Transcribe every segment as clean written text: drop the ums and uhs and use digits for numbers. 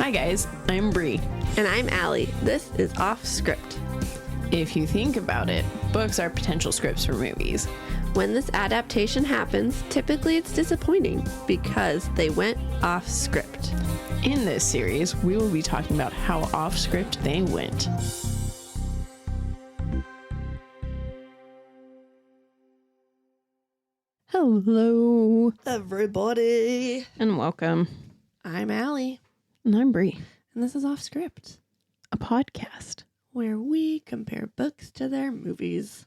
Hi guys, I'm Bri. And I'm Alli. This is Offscript. If you think about it, books are potential scripts for movies. When this adaptation happens, typically it's disappointing because they went off script. In this series, we will be talking about how off script they went. Hello, Everybody. and welcome. I'm Alli. And I'm Bri, And this is Offscript, a podcast. where we compare books to their movies.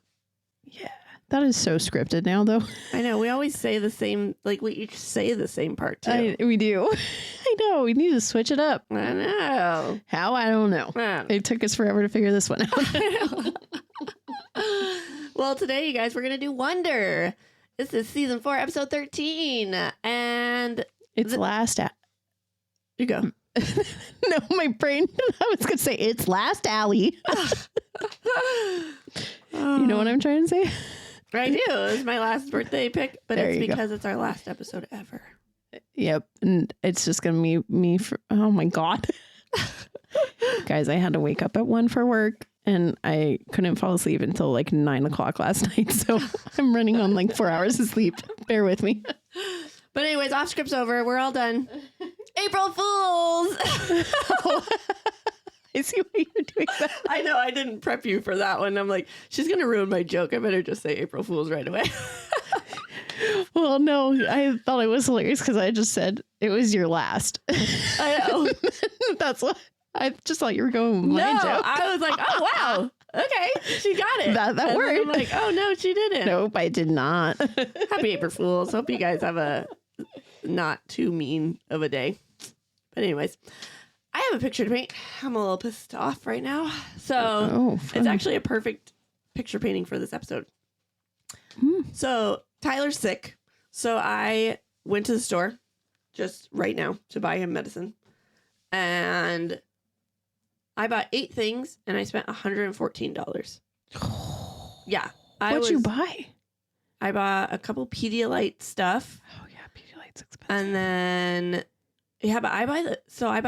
Yeah, that is so scripted now, though. I know, we always say the same, like we each say the same part too. We do. I know, we need to switch it up. I know. How? I don't know. It took us forever to figure this one out. Well, today, you guys, we're going to do Wonder. This is season 4, episode 13. And It's last... you go. No, my brain. I was going to say, it's last Alli. You know what I'm trying to say? I do. It's my last birthday pick, but There it's you go. because it's our last episode ever. Yep. And it's just going to be me for... Oh, my God. Guys, I had to wake up at 1 for work. And I couldn't fall asleep until like 9 o'clock last night. So I'm running on like 4 hours of sleep. Bear with me. But anyways, off script's over. We're all done. April Fools! I see why you're doing that. I know, I didn't prep you for that one. I'm like, she's going to ruin my joke. I better just say April Fools right away. Well, no, I thought it was hilarious because I just said it was your last. I know. That's what I just thought you were going with my joke. I was like, oh, wow. Okay, she got it. That And then worked. I'm like, oh, no, she didn't. Nope, I did not. Happy April Fools. Hope you guys have a not too mean of a day. But anyways, I have a picture to paint. I'm a little pissed off right now. So fun. it's actually a perfect picture painting for this episode. So Tyler's sick. So I went to the store just right now to buy him medicine. And I bought 8 things and I spent $114. Yeah. What'd you buy? I bought a couple Pedialyte stuff. Oh yeah, Pedialyte's expensive. And then, yeah, but I buy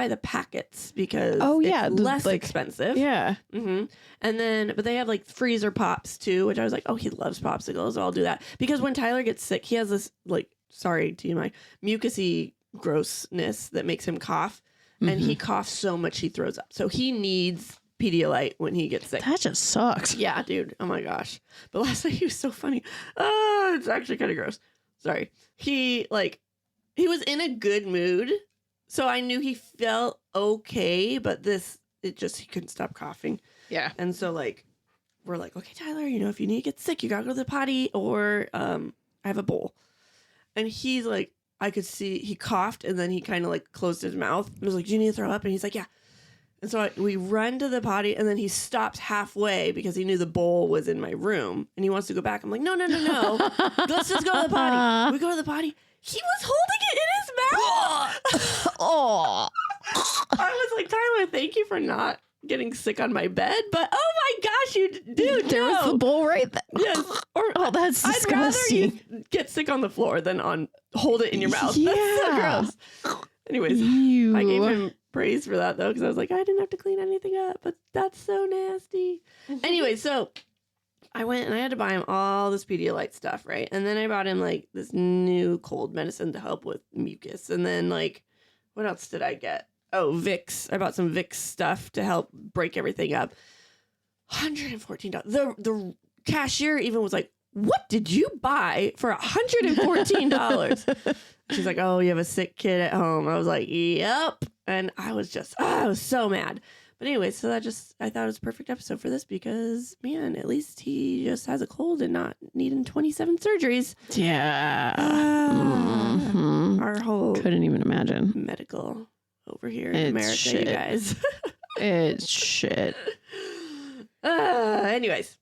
the packets because it's less expensive. Yeah. Mm-hmm. And then, but they have like freezer pops too, which I was like, oh, he loves popsicles. So I'll do that. Because when Tyler gets sick, he has this TMI, mucusy grossness that makes him cough. And he coughs so much he throws up. So he needs Pedialyte when he gets sick. That just sucks. Yeah, dude. Oh my gosh. But last night he was so funny. Oh, it's actually kind of gross. Sorry. He was in a good mood. So I knew he felt okay, but he couldn't stop coughing. Yeah. And so we're like, okay, Tyler, if you need to get sick, you gotta go to the potty or I have a bowl. And he's like, I could see he coughed and then he kind of closed his mouth and was like, do you need to throw up? And he's like, yeah. And so we run to the potty and then he stopped halfway because he knew the bowl was in my room and he wants to go back. I'm like, no. Let's just go to the potty. We go to the potty. He was holding it in his mouth. Oh. I was like, Tyler, thank you for not getting sick on my bed. But oh my gosh, dude, There was the bowl right there. Yes. Or that's I'd rather disgusting. you get sick on the floor than hold it in your mouth. Yeah. That's so gross. Anyways, Ew. I gave him praise for that though, because I was like, I didn't have to clean anything up, but that's so nasty. Anyway, so I went and I had to buy him all this Pedialyte stuff, right? And then I bought him this new cold medicine to help with mucus. And then what else did I get? Oh, Vicks. I bought some Vicks stuff to help break everything up. $114. The cashier even was like, what did you buy for $114? She's like, oh, you have a sick kid at home. I was like, yep. And I was so mad. But anyway, so I thought it was a perfect episode for this because, man, at least he just has a cold and not needing 27 surgeries. Yeah. Our whole Couldn't even imagine. medical over here in It's America, shit. you guys. It's shit. Anyways,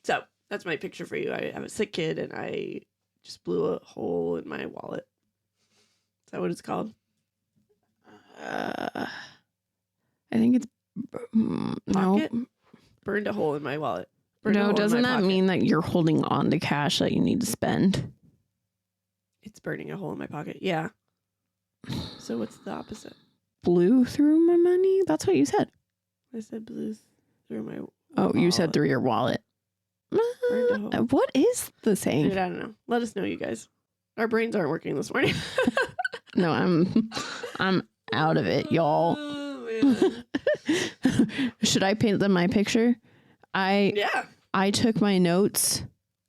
so that's my picture for you. I have a sick kid and I just blew a hole in my wallet. Is that what it's called? I think it's Pocket? no. Burned a hole in my wallet. Burned a hole No, in my doesn't that pocket. mean that you're holding on to cash that you need to spend? It's burning a hole in my pocket. Yeah. So what's the opposite? blew through my money. That's what you said. I said blew through my Oh, you said wallet. through your wallet. Burned a hole. What is the saying? Dude, I don't know. Let us know, you guys. Our brains aren't working this morning. No, I'm out of it, y'all. Oh, man. Should I paint them my picture? Yeah. I took my notes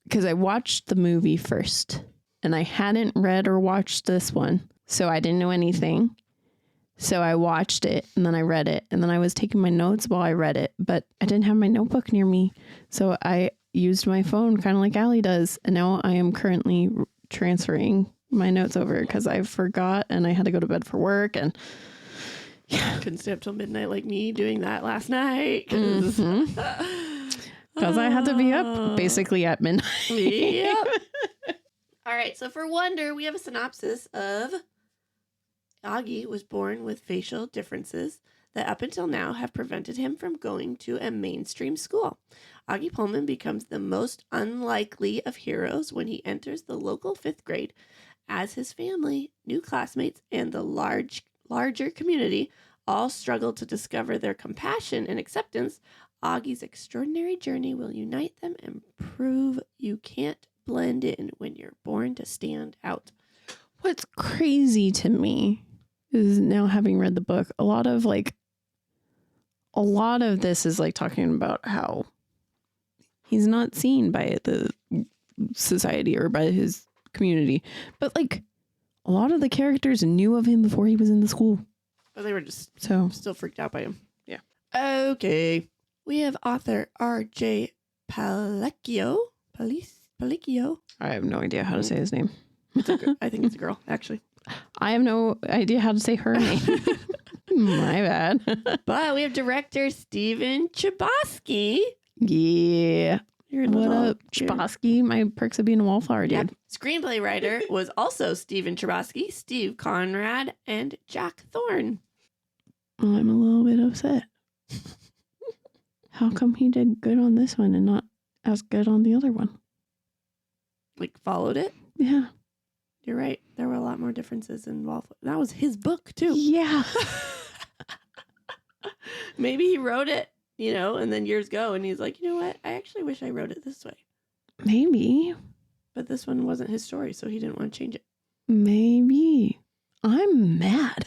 because I watched the movie first and I hadn't read or watched this one. So I didn't know anything. So I watched it and then I read it and then I was taking my notes while I read it, but I didn't have my notebook near me. So I used my phone kind of like Allie does. And now I am currently transferring my notes over because I forgot and I had to go to bed for work and yeah. Couldn't stay up till midnight like me doing that last night. Because I had to be up basically at midnight. Yep. All right. So for Wonder, we have a synopsis of Augie was born with facial differences that up until now have prevented him from going to a mainstream school. Augie Pullman becomes the most unlikely of heroes when he enters the local 5th grade. As his family, new classmates, and the larger community all struggle to discover their compassion and acceptance, Augie's extraordinary journey will unite them and prove you can't blend in when you're born to stand out. What's crazy to me is now having read the book, a lot of this is like talking about how he's not seen by the society or by his community, but like a lot of the characters knew of him before he was in the school. But they were just still freaked out by him. Yeah. Okay. We have author R.J. Palicchio. Palicchio. I have no idea how to say his name. I think it's a girl, actually. I have no idea how to say her name. My bad. But we have director Steven Chbosky. Yeah. What up, Chbosky? My perks of being a wallflower, dude. Yep. Screenplay writer was also Steven Chbosky, Steve Conrad, and Jack Thorne. Well, I'm a little bit upset. How come he did good on this one and not as good on the other one? Like, followed it? Yeah. You're right. There were a lot more differences in Wallflower. That was his book, too. Yeah. Maybe he wrote it, and then years go, and he's like, you know what? I actually wish I wrote it this way. Maybe. But this one wasn't his story, so he didn't want to change it. Maybe. I'm mad.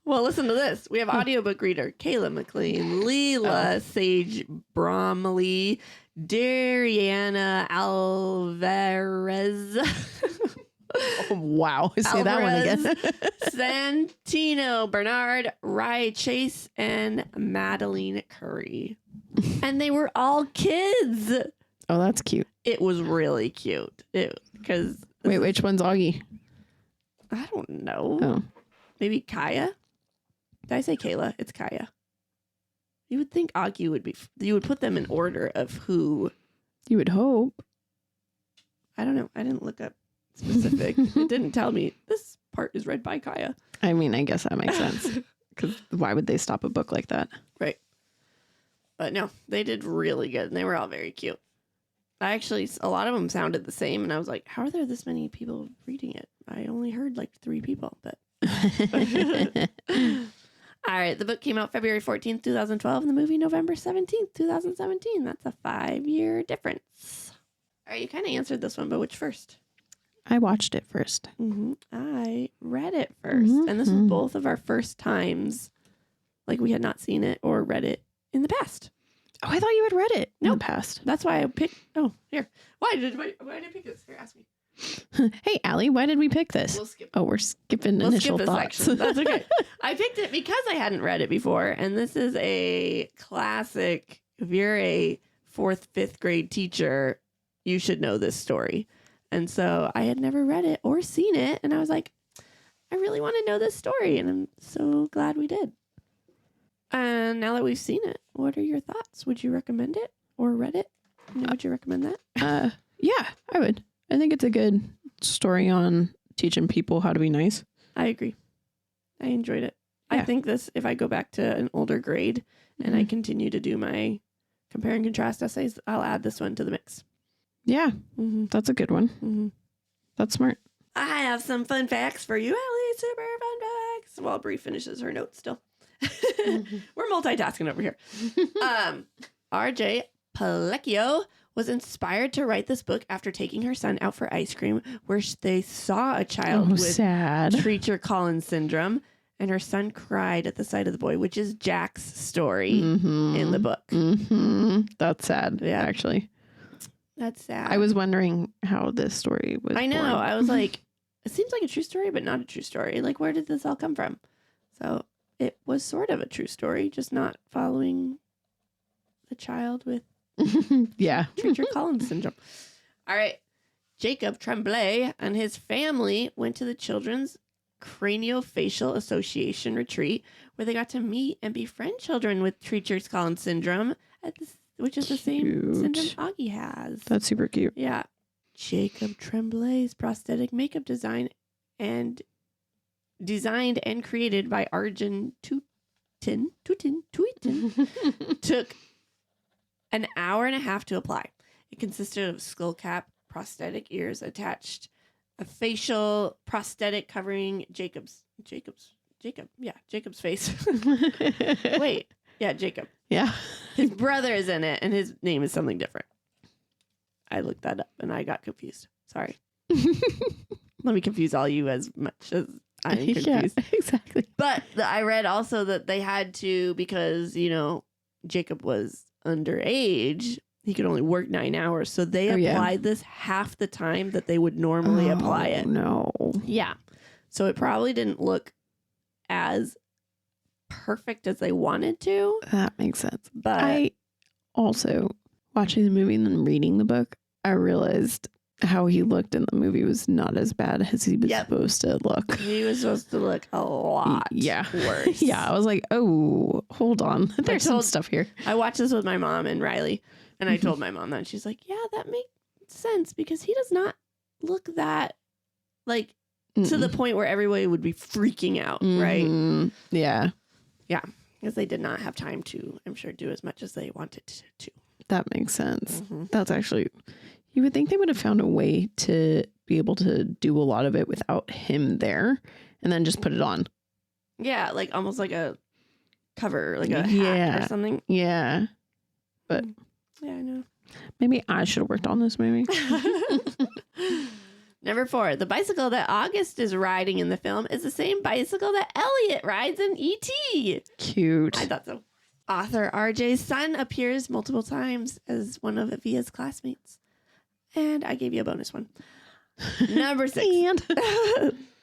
Well, listen to this. We have audiobook reader Kayla McLean, Leela Sage Bromley, Dariana Alvarez. Oh, wow. Say that one again. Santino Bernard, Rye Chase, and Madeline Curry. And they were all kids. Oh, that's cute. It was really cute. Because wait, which one's Augie? I don't know. Oh. Maybe Kaya? Did I say Kayla? It's Kaya. You would think Augie would be... You would put them in order of who... You would hope. I don't know. I didn't look up specific. It didn't tell me this part is read by Kaya. I mean, I guess that makes sense. Because why would they stop a book like that? Right. But no, they did really good. And they were all very cute. A lot of them sounded the same. And I was like, how are there this many people reading it? I only heard like 3 people. But all right. The book came out February 14th, 2012. And the movie November 17th, 2017. That's a 5-year difference. All right. You kind of answered this one, but which first? I watched it first. Mm-hmm. I read it first. And this was both of our first times. Like we had not seen it or read it in the past. Oh, I thought you had read it in the past. That's why I picked. Oh, here. Why did I pick this? Here, ask me. Hey, Allie, why did we pick this? We'll skip. Oh, we're skipping initial skip thoughts. Section. That's okay. I picked it because I hadn't read it before. And this is a classic. If you're a 4th, 5th grade teacher, you should know this story. And so I had never read it or seen it. And I was like, I really want to know this story. And I'm so glad we did. And now that we've seen it, what are your thoughts? Would you recommend it or read it? Would you recommend that? Yeah, I would. I think it's a good story on teaching people how to be nice. I agree. I enjoyed it. Yeah. I think this, if I go back to an older grade and I continue to do my compare and contrast essays, I'll add this one to the mix. Yeah, that's a good one. That's smart. I have some fun facts for you, Allie. Super fun facts. while Bri finishes her notes still. We're multitasking over here. RJ Palecchio was inspired to write this book after taking her son out for ice cream, where they saw a child with Treacher-Collins syndrome, and her son cried at the sight of the boy, which is Jack's story in the book. That's sad, actually. That's sad. I was wondering how this story was I know. born. I was like, it seems like a true story, but not a true story. Like, where did this all come from? So it was sort of a true story, just not following the child with Treacher-Collins syndrome. All right. Jacob Tremblay and his family went to the Children's Craniofacial Association retreat, where they got to meet and befriend children with Treacher-Collins syndrome, which is the same syndrome Augie has. That's super cute. Yeah. Jacob Tremblay's prosthetic makeup designed and created by Arjun Tuitin took an hour and a half to apply. It consisted of skull cap, prosthetic ears attached, a facial prosthetic covering Jacob's face. Wait. Yeah, Jacob. Yeah. His brother is in it, and his name is something different. I looked that up, and I got confused. Sorry. Let me confuse all you as much as I'm confused. Yeah, exactly. But I read also that they had to, because, Jacob was underage, he could only work 9 hours. So they applied this half the time that they would normally apply it. No. Yeah. So it probably didn't look as perfect as they wanted to. That makes sense. But I also, watching the movie and then reading the book, I realized how he looked in the movie was not as bad as he was supposed to look. He was supposed to look a lot worse. Yeah, I was like, oh, hold on. There's some stuff here. I watched this with my mom and Riley, and I told my mom that. And she's like, yeah, that makes sense, because he does not look that, like, to the point where everybody would be freaking out, right? Yeah. Yeah, because they did not have time to, I'm sure, do as much as they wanted to. That makes sense. That's actually... You would think they would have found a way to be able to do a lot of it without him there and then just put it on. Yeah, like almost like a cover, like a hat or something. Yeah. But yeah, I know. Maybe I should have worked on this movie. Number 4, the bicycle that August is riding in the film is the same bicycle that Elliot rides in E.T. Cute. I thought so. Author RJ's son appears multiple times as one of Via's classmates. And I gave you a bonus one. Number 6.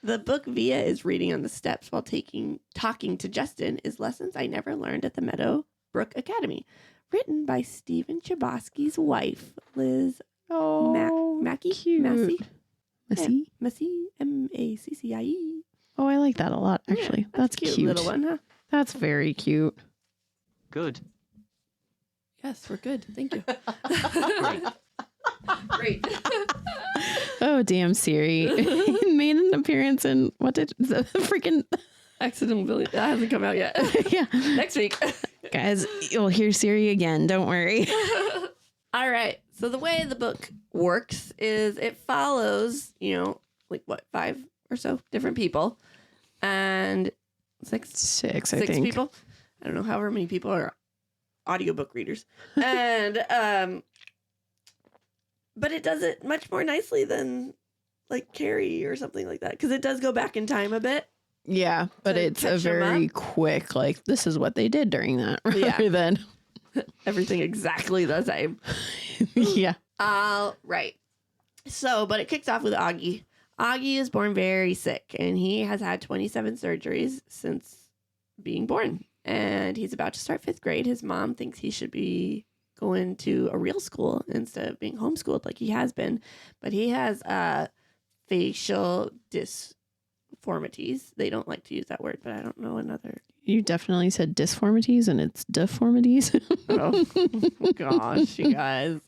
The book Via is reading on the steps while talking to Justin is Lessons I Never Learned at the Meadowbrook Academy. Written by Stephen Chbosky's wife, Liz Mackey. Cute. Maccie? Maccie. Oh, I like that a lot, actually. Yeah, that's cute. Cute. Little one, huh? That's very cute. Good. Yes, we're good. Thank you. Great. Oh, damn, Siri. Made an appearance in what did the freaking Accidental Billy. That hasn't come out yet. Yeah. Next week. Guys, you'll hear Siri again. Don't worry. All right. So the way the book works is it follows, like 5 or so different people. And six, I think. People. I don't know, however many people are audiobook readers. And but it does it much more nicely than like Carrie or something like that, because it does go back in time a bit. Yeah, but it's a very quick, like, this is what they did during that, rather than everything exactly the same. Yeah. All right. So, but it kicks off with Augie. Augie is born very sick, and he has had 27 surgeries since being born. And he's about to start 5th grade. His mom thinks he should be going to a real school instead of being homeschooled like he has been. But he has facial disformities. They don't like to use that word, but I don't know another. You definitely said disformities, and it's deformities. Oh, gosh, you guys.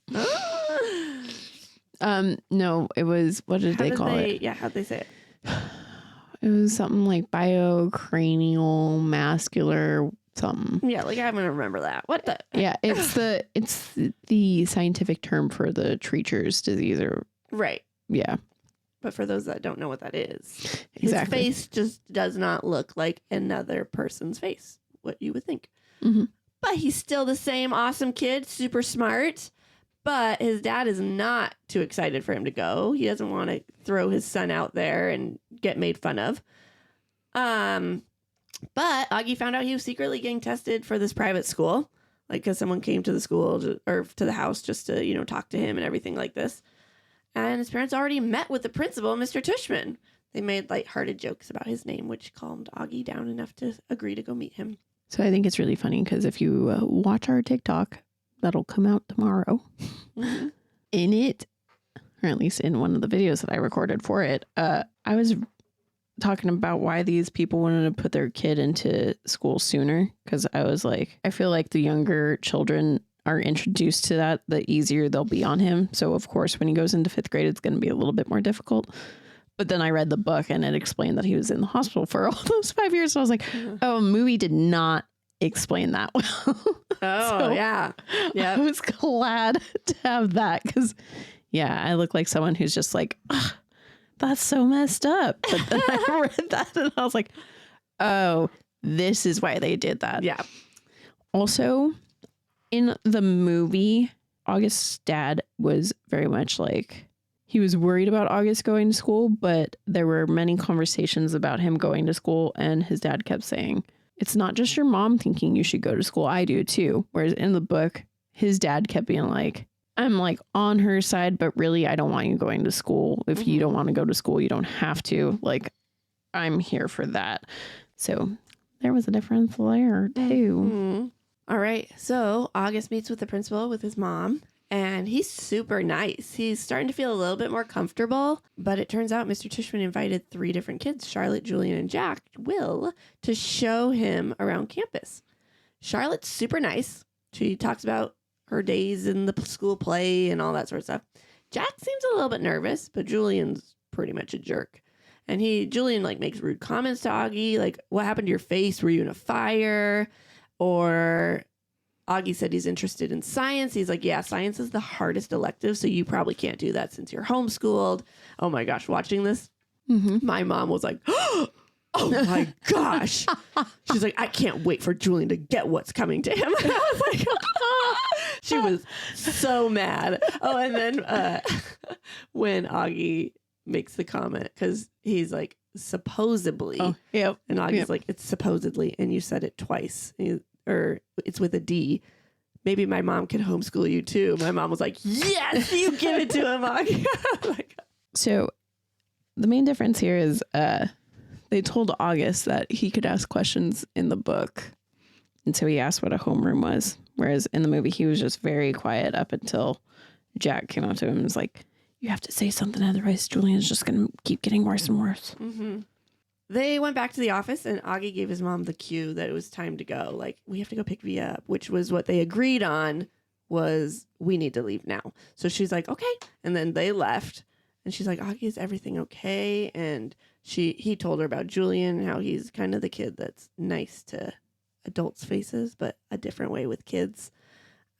No, it was, what did they call it? Yeah, how'd they say it? It was something like biocranial mascular something. Yeah, like I'm gonna remember that. What the? Yeah, it's the scientific term for the Treacher's disease, or right. Yeah. But for those that don't know what that is, Exactly. his face just does not look like another person's face, what you would think. Mm-hmm. But he's still the same awesome kid, super smart. But his dad is not too excited for him to go. He doesn't want to throw his son out there and get made fun of. But Augie found out he was secretly getting tested for this private school, like because someone came to the school or to the house just to, you know, talk to him and everything like this. And his parents already met with the principal, Mr. Tushman. They made lighthearted jokes about his name, which calmed Augie down enough to agree to go meet him. So I think it's really funny because if you watch our TikTok, that'll come out tomorrow. Mm-hmm. In it, or at least in one of the videos that I recorded for it, I was talking about why these people wanted to put their kid into school sooner. Because I was like, I feel like the younger children are introduced to that, the easier they'll be on him. So of course, when he goes into 5th grade, it's going to be a little bit more difficult. But then I read the book and it explained that he was in the hospital for all those 5 years. So I was like, oh, a movie did not explain that well. Oh, yeah. Yeah. I was glad to have that because, yeah, I look like someone who's just like, that's so messed up. But then I read that and I was like, oh, this is why they did that. Yeah. Also, in the movie, August's dad was very much like, he was worried about August going to school, but there were many conversations about him going to school. And his dad kept saying, it's not just your mom thinking you should go to school. I do too. Whereas in the book, his dad kept being like, I'm like on her side, but really, I don't want you going to school. If you don't want to go to school, you don't have to. Like, I'm here for that. So there was a difference there too. Mm-hmm. All right. So August meets with the principal with his mom, and he's super nice. He's starting to feel a little bit more comfortable, but it turns out Mr. Tushman invited 3 different kids, Charlotte, Julian, and Jack, to show him around campus. Charlotte's super nice. She talks about her days in the school play and all that sort of stuff. Jack seems a little bit nervous, but Julian's pretty much a jerk. And Julian like makes rude comments to Augie, like, what happened to your face? Were you in a fire? Or Augie said he's interested in science. He's like, yeah, science is the hardest elective, so you probably can't do that since you're homeschooled. Oh my gosh, watching this, my mom was like, oh my gosh. She's like, I can't wait for Julian to get what's coming to him. And I was like, she was so mad. Oh, and then when Augie makes the comment, because he's like, supposedly. Oh, yep. And Augie's like, it's supposedly, and you said it twice. Or it's with a D. Maybe my mom can homeschool you too. My mom was like, yes, you give it to him, Augie. So the main difference here is they told August that he could ask questions in the book. And so he asked what a homeroom was. Whereas in the movie, he was just very quiet up until Jack came up to him and was like, you have to say something, otherwise Julian's just going to keep getting worse and worse. Mm-hmm. They went back to the office and Augie gave his mom the cue that it was time to go. Like, we have to go pick Via up, which was what they agreed on, was we need to leave now. So she's like, okay. And then they left. And she's like, Augie, is everything okay? And he told her about Julian, how he's kind of the kid that's nice to adults' faces, but a different way with kids.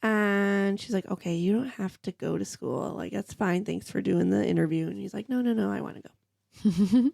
And she's like, okay, you don't have to go to school. Like, that's fine. Thanks for doing the interview. And he's like, no, I want to go.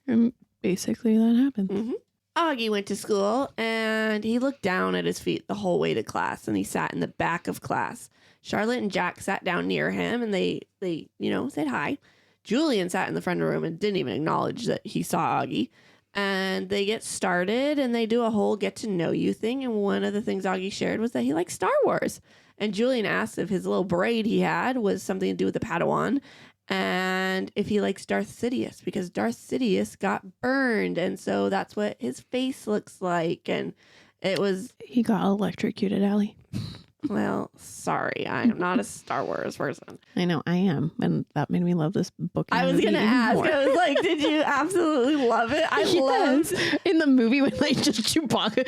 And basically that happened. Mm-hmm. Augie went to school and he looked down at his feet the whole way to class, and he sat in the back of class. Charlotte and Jack sat down near him and they said hi. Julian sat in the front room and didn't even acknowledge that he saw Augie. And they get started and they do a whole get to know you thing. And one of the things Augie shared was that he likes Star Wars. And Julian asked if his little braid he had was something to do with the Padawan. And if he likes Darth Sidious, because Darth Sidious got burned. And so that's what his face looks like. And it was... He got electrocuted, Allie. Well, sorry. I am not a Star Wars person. I know, I am. And that made me love this book. I was going to ask. More. I was like, did you absolutely love it? I loved in the movie when they just Chewbacca.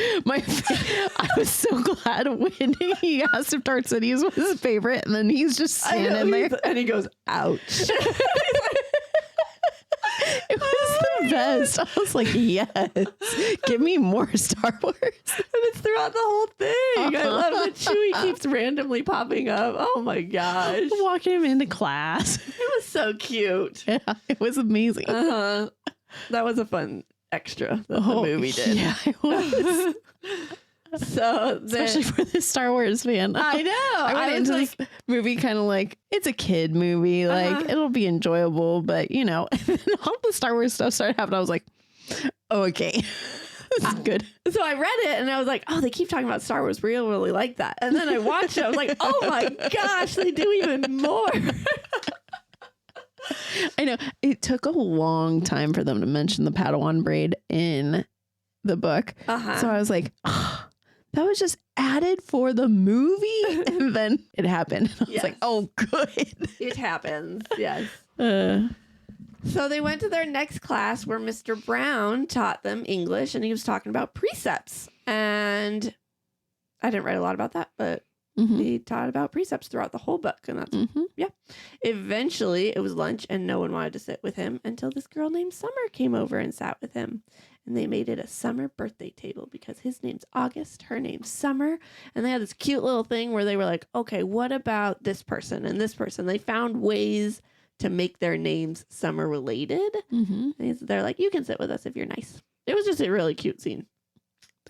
I was so glad when he asked if Darth Sidious was his favorite. And then he's just standing there. And he goes, ouch. It was the best. I was like, yes, give me more Star Wars. And it's throughout the whole thing. I love that Chewie keeps randomly popping up. Oh my gosh. Walking him into class. It was so cute. Yeah, it was amazing. That was a fun extra that the movie did. Yeah, it was. So Especially for this Star Wars fan. I know. I went into was this movie kind of like, it's a kid movie. Like, it'll be enjoyable. But, you know, and then all the Star Wars stuff started happening. I was like, oh, okay. This is good. So I read it and I was like, oh, they keep talking about Star Wars. Bri really like that. And then I watched it. I was like, oh my gosh, they do even more. I know. It took a long time for them to mention the Padawan braid in the book. So I was like, oh, that was just added for the movie. And then it happened. I was like, oh, good. It happens. Yes. So they went to their next class where Mr. Brown taught them English and he was talking about precepts. And I didn't write a lot about that, but he taught about precepts throughout the whole book. And that's, Eventually it was lunch and no one wanted to sit with him until this girl named Summer came over and sat with him. And they made it a summer birthday table because his name's August, her name's Summer. And they had this cute little thing where they were like, okay, what about this person and this person? They found ways to make their names summer related. And they're like, you can sit with us if you're nice. It was just a really cute scene.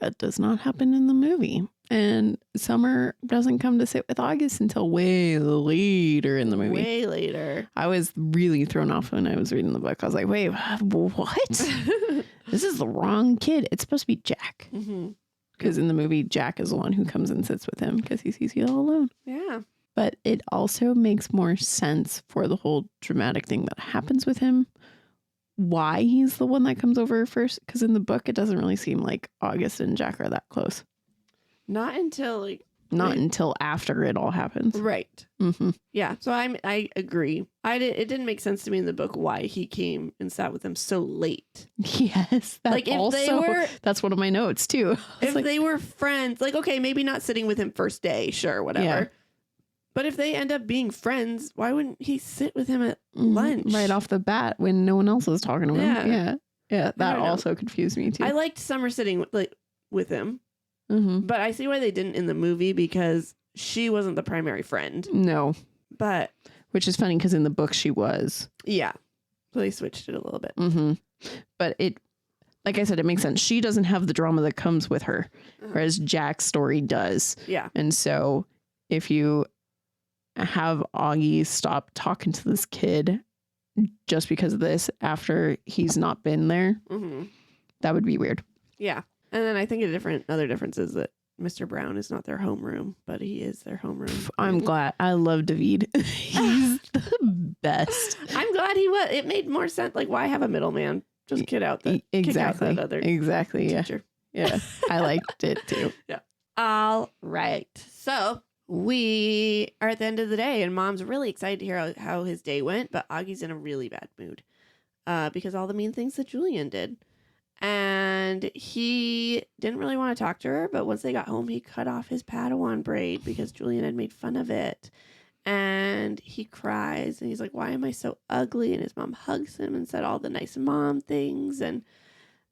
That does not happen in the movie. And Summer doesn't come to sit with August until way later in the movie. Way later. I was really thrown off when I was reading the book. I was like, wait, what? This is the wrong kid. It's supposed to be Jack. Because in the movie, Jack is the one who comes and sits with him because he sees you all alone. Yeah. But it also makes more sense for the whole dramatic thing that happens with him. Why he's the one that comes over first. Because in the book, it doesn't really seem like August and Jack are that close. Not until until after it all happens. Right. Yeah. So I agree. It didn't make sense to me in the book why he came and sat with them so late. Yes. Like that's one of my notes too. If they were friends, like, okay, maybe not sitting with him first day, sure, whatever. Yeah. But if they end up being friends, why wouldn't he sit with him at lunch? Right off the bat when no one else is talking to him. Yeah. That also confused me too. I liked Summer sitting with him. But I see why they didn't in the movie because she wasn't the primary friend. No. But which is funny because in the book she was. Yeah. So they switched it a little bit. But it, like I said, it makes sense. She doesn't have the drama that comes with her, whereas Jack's story does. Yeah. And so if you have Augie stop talking to this kid just because of this after he's not been there, that would be weird. Yeah. And then I think another difference is that Mr. Brown is not their homeroom, but he is their homeroom. I'm glad. I love David. He's the best. I'm glad he was. It made more sense. Like, why have a middleman? Just kick out that other teacher. Yeah. I liked it too. Yeah. All right. So we are at the end of the day and Mom's really excited to hear how his day went, but Augie's in a really bad mood because all the mean things that Julian did. And he didn't really want to talk to her, but once they got home, he cut off his Padawan braid because Julian had made fun of it. And he cries and he's like, why am I so ugly? And his mom hugs him and said all the nice mom things. And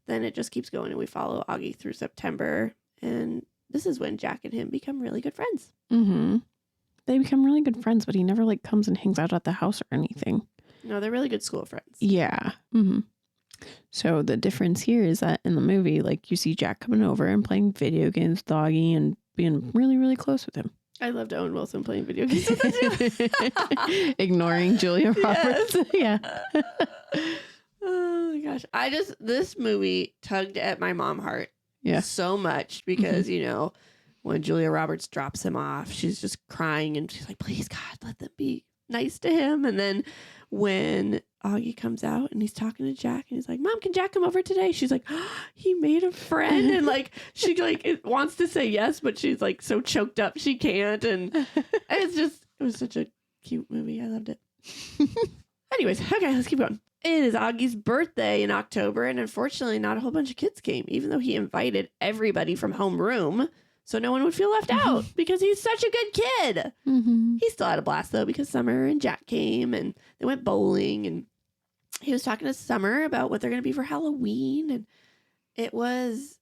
then it just keeps going and we follow Augie through September. And this is when Jack and him become really good friends. They become really good friends, but he never comes and hangs out at the house or anything. No, they're really good school friends. Yeah. So the difference here is that in the movie, you see Jack coming over and playing video games with Augie and being really, really close with him. I loved Owen Wilson playing video games with him. Ignoring Julia Roberts. Yeah. Oh my gosh. This movie tugged at my mom heart so much because, when Julia Roberts drops him off, she's just crying and she's like, please, God, let them be nice to him. And then when Augie comes out and he's talking to Jack and he's like, Mom, can Jack come over today? She's like, oh, he made a friend. And she wants to say yes, but she's so choked up she can't. And it was such a cute movie. I loved it. Anyways, okay, let's keep going. It is Augie's birthday in October, and unfortunately not a whole bunch of kids came, even though he invited everybody from homeroom so no one would feel left out because he's such a good kid. He still had a blast though because Summer and Jack came and they went bowling and he was talking to Summer about what they're going to be for Halloween. And it was,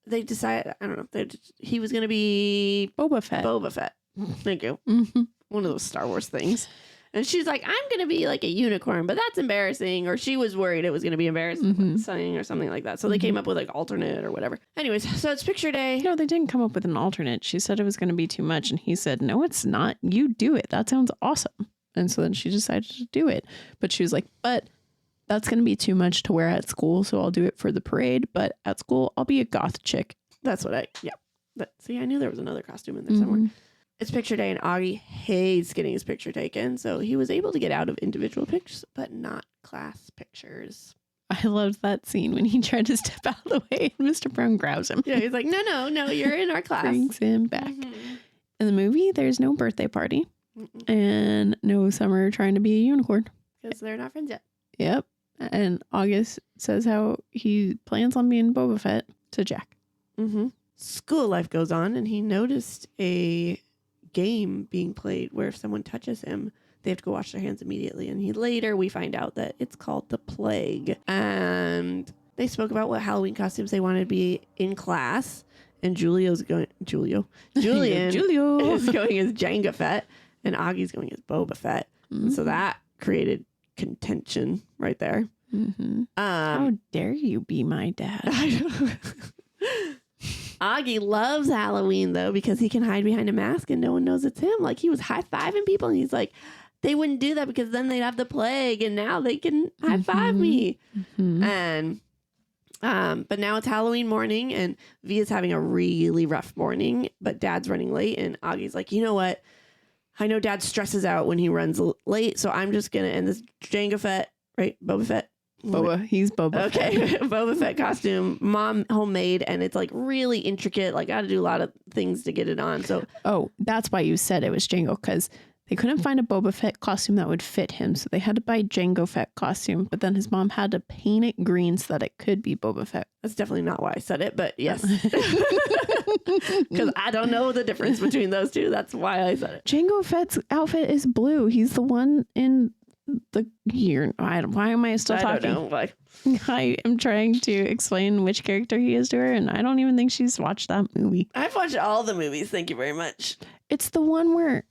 they decided, I don't know, he was going to be Boba Fett. Boba Fett. Thank you. Mm-hmm. One of those Star Wars things. And she's like, I'm going to be like a unicorn, but that's embarrassing. Or she was worried it was going to be embarrassing or something like that. So they came up with like alternate or whatever. Anyways, so it's picture day. No, they didn't come up with an alternate. She said it was going to be too much. And he said, no, it's not. You do it. That sounds awesome. And so then she decided to do it. But she was like, but that's going to be too much to wear at school. So I'll do it for the parade. But at school, I'll be a goth chick. That's what But see, I knew there was another costume in there somewhere. It's picture day, and Augie hates getting his picture taken. So he was able to get out of individual pictures, but not class pictures. I loved that scene when he tried to step out of the way and Mr. Brown grabs him. Yeah, he's like, no, you're in our class. Brings him back. In the movie, there's no birthday party and no Summer trying to be a unicorn. Because they're not friends yet. Yep. And August says how he plans on being Boba Fett to Jack. School life goes on, and he noticed a game being played where if someone touches him, they have to go wash their hands immediately. And we find out that it's called the Plague. And they spoke about what Halloween costumes they wanted to be in class. And Julian is going as Jango Fett, and Augie's going as Boba Fett. And so that created contention right there. How dare you be my dad? Augie loves Halloween, though, because he can hide behind a mask and no one knows it's him. Like, he was high-fiving people, and he's like, they wouldn't do that because then they'd have the plague, and now they can high-five me. And but now it's Halloween morning, and Via's having a really rough morning, but Dad's running late, and Augie's like, you know what? I know Dad stresses out when he runs late, so I'm just going to end this Jango Fett, right? Boba Fett? He's Boba Fett. Okay, Boba Fett costume, Mom homemade, and it's like really intricate. Like, I got to do a lot of things to get it on. So, that's why you said it was Jango, because they couldn't find a Boba Fett costume that would fit him, so they had to buy Jango Fett costume. But then his mom had to paint it green so that it could be Boba Fett. That's definitely not why I said it, but yes, because I don't know the difference between those two. That's why I said it. Jango Fett's outfit is blue. He's the one in the year. Why am I still talking? I don't know why. I am trying to explain which character he is to her, and I don't even think she's watched that movie. I've watched all the movies. Thank you very much. It's the one where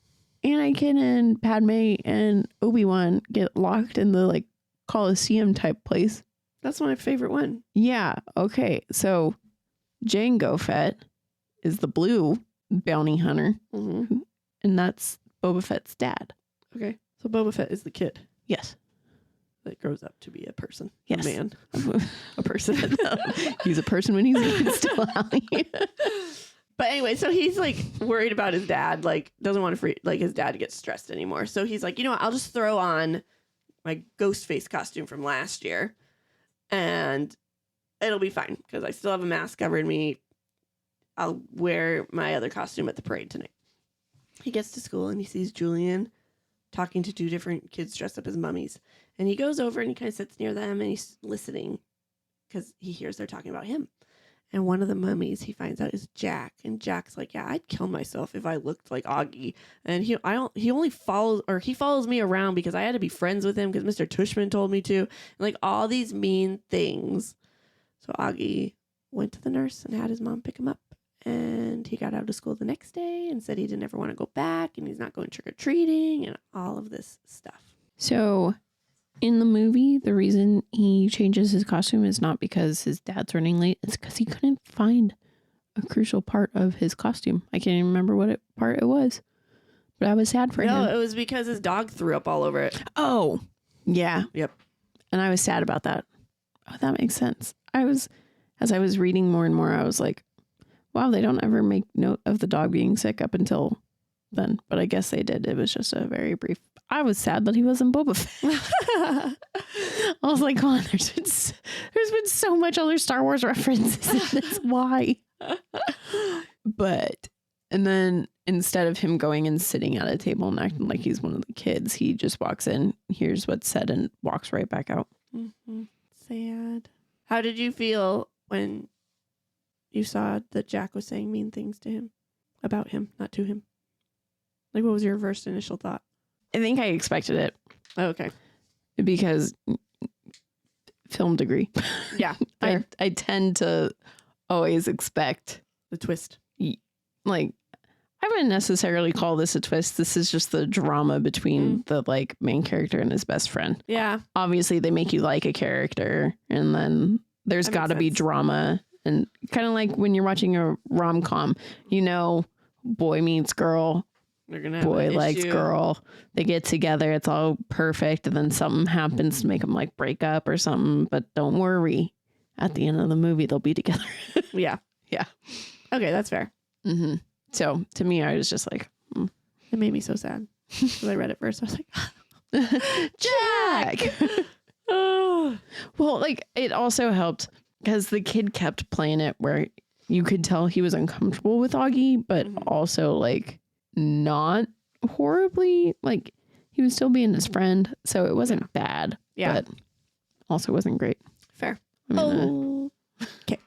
Anakin and Padme and Obi-Wan get locked in the like Coliseum type place. That's my favorite one. Yeah. Okay. So Jango Fett is the blue bounty hunter, and that's Boba Fett's dad. Okay. So Boba Fett is the kid. Yes. That grows up to be a person. Yes. A man. A person. He's a person when he's a kid still, Allie. But anyway, so he's like worried about his dad, like doesn't want to his dad to get stressed anymore. So he's like, you know what, I'll just throw on my ghost face costume from last year and it'll be fine because I still have a mask covering me. I'll wear my other costume at the parade tonight. He gets to school and he sees Julian talking to two different kids dressed up as mummies. And he goes over and he kind of sits near them and he's listening because he hears they're talking about him. And one of the mummies he finds out is Jack. And Jack's like, yeah, I'd kill myself if I looked like Augie. And he follows me around because I had to be friends with him because Mr. Tushman told me to. And like all these mean things. So Augie went to the nurse and had his mom pick him up. And he got out of school the next day and said he didn't ever want to go back and he's not going trick-or-treating and all of this stuff. So in the movie, the reason he changes his costume is not because his dad's running late. It's because he couldn't find a crucial part of his costume. I can't even remember what part it was. But I was sad for him. No, it was because his dog threw up all over it. Oh, yeah. Yep. And I was sad about that. Oh, that makes sense. As I was reading more and more, I was like, wow, they don't ever make note of the dog being sick up until then. But I guess they did. It was just a very brief. I was sad that he wasn't Boba Fett. I was like, oh, there's been so much other Star Wars references in this. Why? And then instead of him going and sitting at a table and acting like he's one of the kids, he just walks in, hears what's said, and walks right back out. Mm-hmm. Sad. How did you feel when you saw that Jack was saying mean things to him? About him, not to him. Like, what was your first initial thought? I think I expected it. Oh, okay. because film degree. Yeah. I tend to always expect the twist. Like, I wouldn't necessarily call this a twist. This is just the drama between the like main character and his best friend. Yeah. Obviously, they make you like a character, and then there's got to be drama. And kind of like when you're watching a rom-com, boy meets girl, They're gonna have boy an likes issue. girl. They get together. It's all perfect. And then something happens to make them like break up or something. But don't worry. At the end of the movie, they'll be together. Yeah. Yeah. Okay, that's fair. Mm-hmm. So to me, I was just like, It made me so sad. When I read it first, I was like, Jack. oh. Well, like it also helped because the kid kept playing it where you could tell he was uncomfortable with Augie, but also like not horribly. Like he was still being his friend. So it wasn't bad. Yeah. But also wasn't great. Fair. I mean, Okay.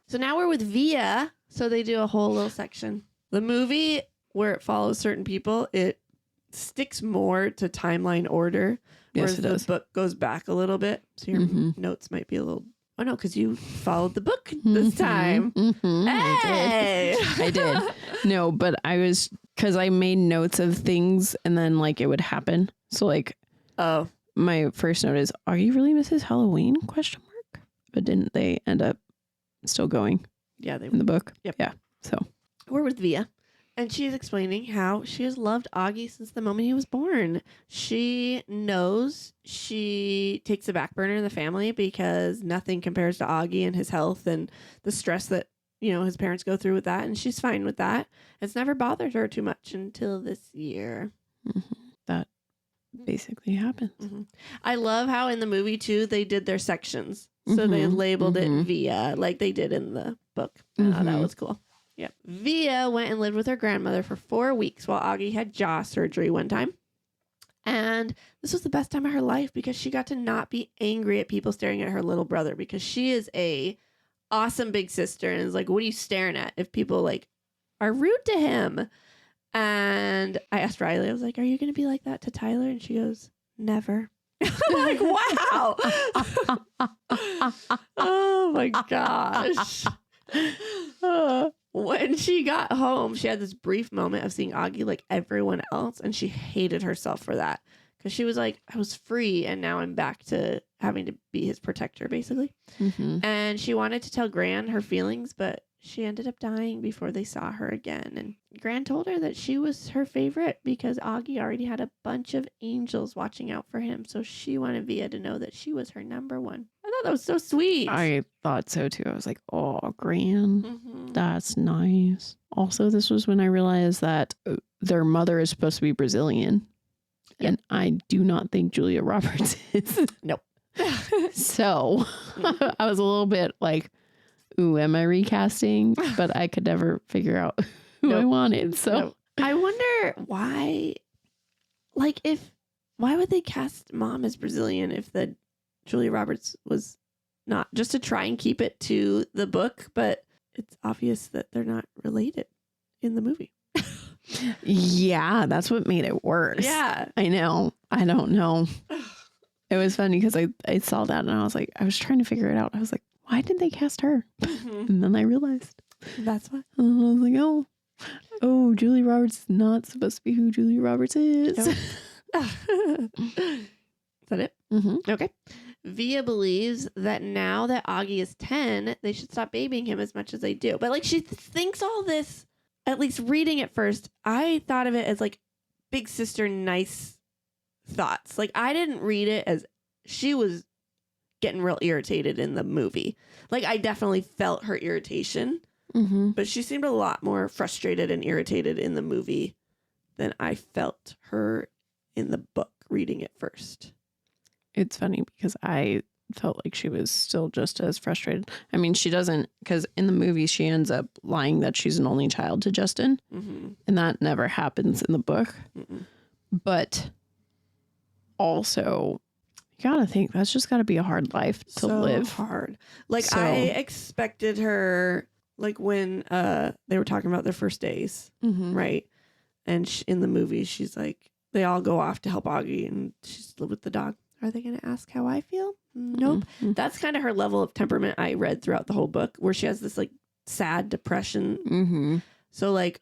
So now we're with Via. So they do a whole little section. The movie, where it follows certain people, it sticks more to timeline order. Yes, Whereas it does. the book goes back a little bit. So your notes might be a little... Oh, no, because you followed the book this time. Hey! I did. No, but I was... Because I made notes of things and then like it would happen. So like... Oh. My first note is, are you really Mrs. Halloween? ? But didn't they end up still going Yeah, they in the book? Yep. Yeah. So we're with Via, and she's explaining how she has loved Augie since the moment he was born. She knows she takes a back burner in the family because nothing compares to Augie and his health and the stress that, his parents go through with that. And she's fine with that. It's never bothered her too much until this year. that basically happens. I love how in the movie too, they did their sections. So they labeled it Via like they did in the book. That was cool. Yeah. Via went and lived with her grandmother for 4 weeks while Augie had jaw surgery one time. And this was the best time of her life because she got to not be angry at people staring at her little brother because she is a awesome big sister and is like, what are you staring at? If people like are rude to him. And I asked Riley, I was like, are you going to be like that to Tyler? And she goes, never. I'm like, wow. Oh my gosh. When she got home, she had this brief moment of seeing Augie like everyone else, and she hated herself for that because she was like, I was free, and now I'm back to having to be his protector, basically. And she wanted to tell Gran her feelings, but she ended up dying before they saw her again. And Gran told her that she was her favorite because Augie already had a bunch of angels watching out for him. So she wanted Via to know that she was her number one. I thought that was so sweet. I thought so too. I was like, oh, Gran, that's nice. Also, this was when I realized that their mother is supposed to be Brazilian. Yep. And I do not think Julia Roberts is. Nope. So I was a little bit like, ooh, am I recasting? But I could never figure out who I wanted. So I wonder why, why would they cast mom as Brazilian if the Julia Roberts was not, just to try and keep it to the book, but it's obvious that they're not related in the movie. Yeah, that's what made it worse. Yeah. I know. I don't know. It was funny because I saw that and I was like, I was trying to figure it out. I was like, why did they cast her? And then I realized. That's why. And I was like, oh, Julia Roberts is not supposed to be who Julia Roberts is. Nope. Is that it? Okay. Via believes that now that Augie is 10, they should stop babying him as much as they do. But like she thinks all this, at least reading it first, I thought of it as like big sister nice thoughts. Like I didn't read it as she was getting real irritated in the movie. Like I definitely felt her irritation, but she seemed a lot more frustrated and irritated in the movie than I felt her in the book reading it first. It's funny because I felt like she was still just as frustrated. I mean, she doesn't, because in the movie she ends up lying that she's an only child to Justin, and that never happens in the book. But also, you gotta think that's just gotta be a hard life to live. Hard. Like I expected her, like when they were talking about their first days, right? And in the movie, she's like, they all go off to help Augie, and she's with the dog. Are they going to ask how I feel? Nope. Mm-hmm. That's kind of her level of temperament I read throughout the whole book, where she has this like sad depression. Mm-hmm. So like,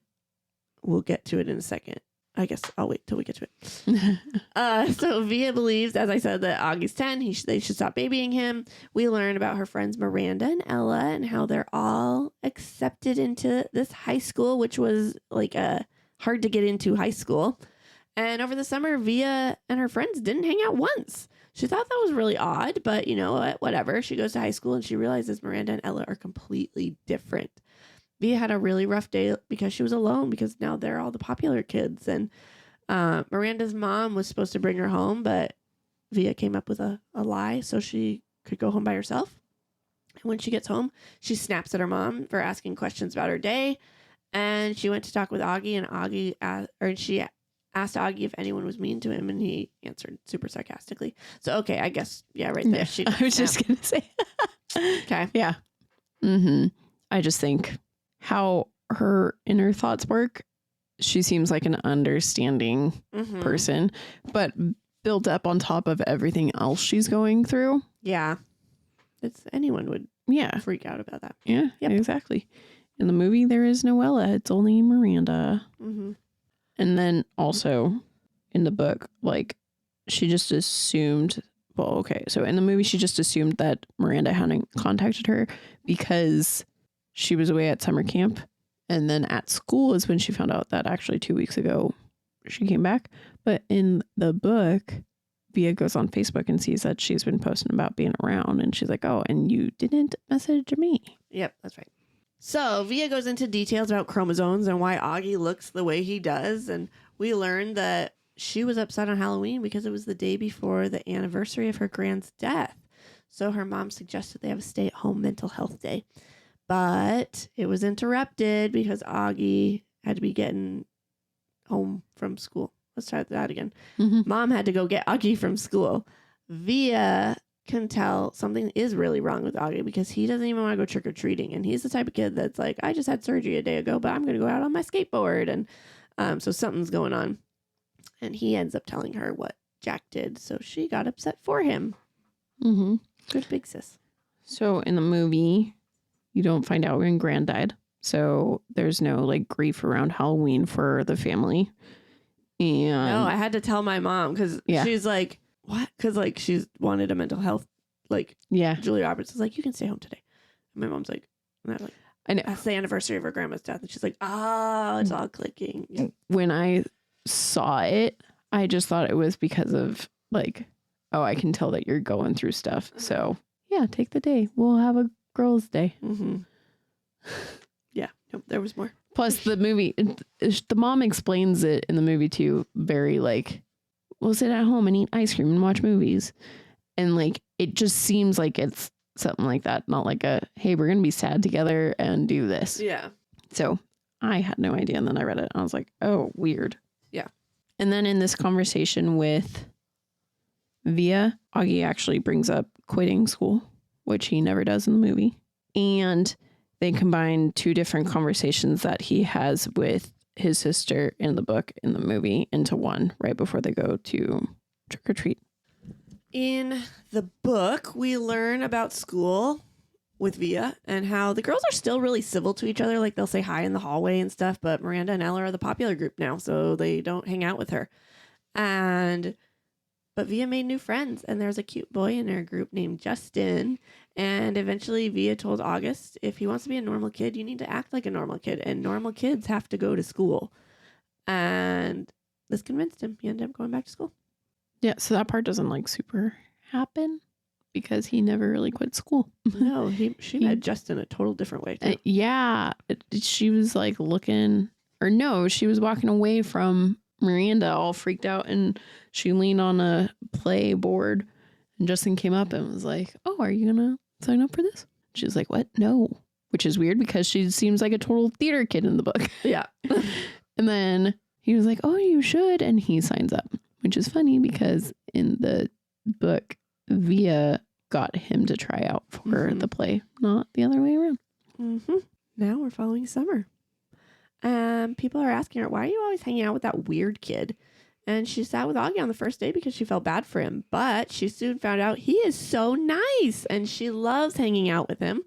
we'll get to it in a second. I guess I'll wait till we get to it. So Via believes, as I said, that Augie's 10. They should stop babying him. We learn about her friends Miranda and Ella and how they're all accepted into this high school, which was like a hard to get into high school. And over the summer, Via and her friends didn't hang out once. She thought that was really odd, but you know what? Whatever. She goes to high school and she realizes Miranda and Ella are completely different. Via had a really rough day because she was alone, because now they're all the popular kids. And Miranda's mom was supposed to bring her home, but Via came up with a lie so she could go home by herself. And when she gets home, she snaps at her mom for asking questions about her day. And she went to talk with Augie, and she asked Augie if anyone was mean to him, and he answered super sarcastically. So, okay, I guess, yeah, right there. Yeah, I was just going to say. Okay. Yeah. Mm-hmm. I just think how her inner thoughts work, she seems like an understanding person, but built up on top of everything else she's going through. Yeah. Anyone would freak out about that. Yeah, exactly. In the movie, there is no Ella. It's only Miranda. Mm-hmm. And then also in the book, like, she just assumed, well, okay, so in the movie, she just assumed that Miranda hadn't contacted her because she was away at summer camp. And then at school is when she found out that actually 2 weeks ago she came back. But in the book, Via goes on Facebook and sees that she's been posting about being around. And she's like, oh, and you didn't message me. Yep, that's right. So Via goes into details about chromosomes and why Augie looks the way he does. And we learned that she was upset on Halloween because it was the day before the anniversary of her grand's death. So her mom suggested they have a stay-at-home mental health day. But it was interrupted because Augie had to be getting home from school. Let's try that again. Mm-hmm. Mom had to go get Augie from school. Via can tell something is really wrong with Augie because he doesn't even want to go trick-or-treating. And he's the type of kid that's like, I just had surgery a day ago, but I'm going to go out on my skateboard. And so something's going on. And he ends up telling her what Jack did. So she got upset for him. Mm-hmm. Good big sis. So in the movie, you don't find out when Gran died. So there's no like grief around Halloween for the family. And no, I had to tell my mom because she's like, what? Because like she's wanted a mental health, like, Julia Roberts is like, you can stay home today. And my mom's like, and I'm like, I know. That's the anniversary of her grandma's death. And she's like, it's all clicking. Yeah. When I saw it, I just thought it was because of like, oh, I can tell that you're going through stuff. So yeah, take the day. We'll have a girls' day. Mm-hmm. Yeah, nope, there was more. Plus the movie, the mom explains it in the movie too, very like, we'll sit at home and eat ice cream and watch movies. And like, it just seems like it's something like that. Not like hey, we're going to be sad together and do this. Yeah. So I had no idea. And then I read it and I was like, oh, weird. Yeah. And then in this conversation with Via, Augie actually brings up quitting school, which he never does in the movie. And they combine two different conversations that he has with his sister in the book, in the movie, into one right before they go to trick or treat. In the book, we learn about school with Via and how the girls are still really civil to each other. Like they'll say hi in the hallway and stuff, but Miranda and Ella are the popular group now, so they don't hang out with her. But Via made new friends, and there's a cute boy in her group named Justin. And eventually Via told August, if he wants to be a normal kid, you need to act like a normal kid, and normal kids have to go to school. And this convinced him. He ended up going back to school. Yeah, so that part doesn't like super happen because he never really quit school. No, she met Justin a total different way too. She was like she was walking away from Miranda all freaked out, and she leaned on a play board, and Justin came up and was like, oh, are you gonna sign up for this? She was like, what? No. Which is weird because she seems like a total theater kid in the book. Yeah. And then he was like, oh, you should. And he signs up, which is funny because in the book, Via got him to try out for the play, not the other way around. Mm-hmm. Now we're following Summer. People are asking her, why are you always hanging out with that weird kid? And she sat with Augie on the first day because she felt bad for him. But she soon found out he is so nice and she loves hanging out with him.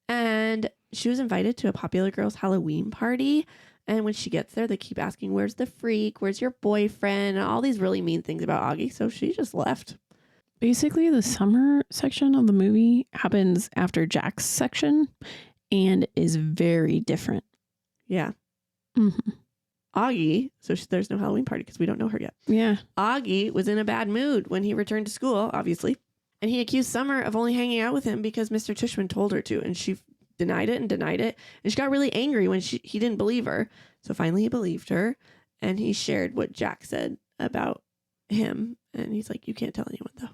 And she was invited to a popular girl's Halloween party. And when she gets there, they keep asking, where's the freak? Where's your boyfriend? And all these really mean things about Augie. So she just left. Basically, the summer section of the movie happens after Jack's section and is very different. Yeah. Mm-hmm. Augie, so there's no Halloween party because we don't know her yet. Yeah. Augie was in a bad mood when he returned to school, obviously. And he accused Summer of only hanging out with him because Mr. Tushman told her to. And she denied it and denied it. And she got really angry when he didn't believe her. So finally he believed her. And he shared what Jack said about him. And he's like, you can't tell anyone, though.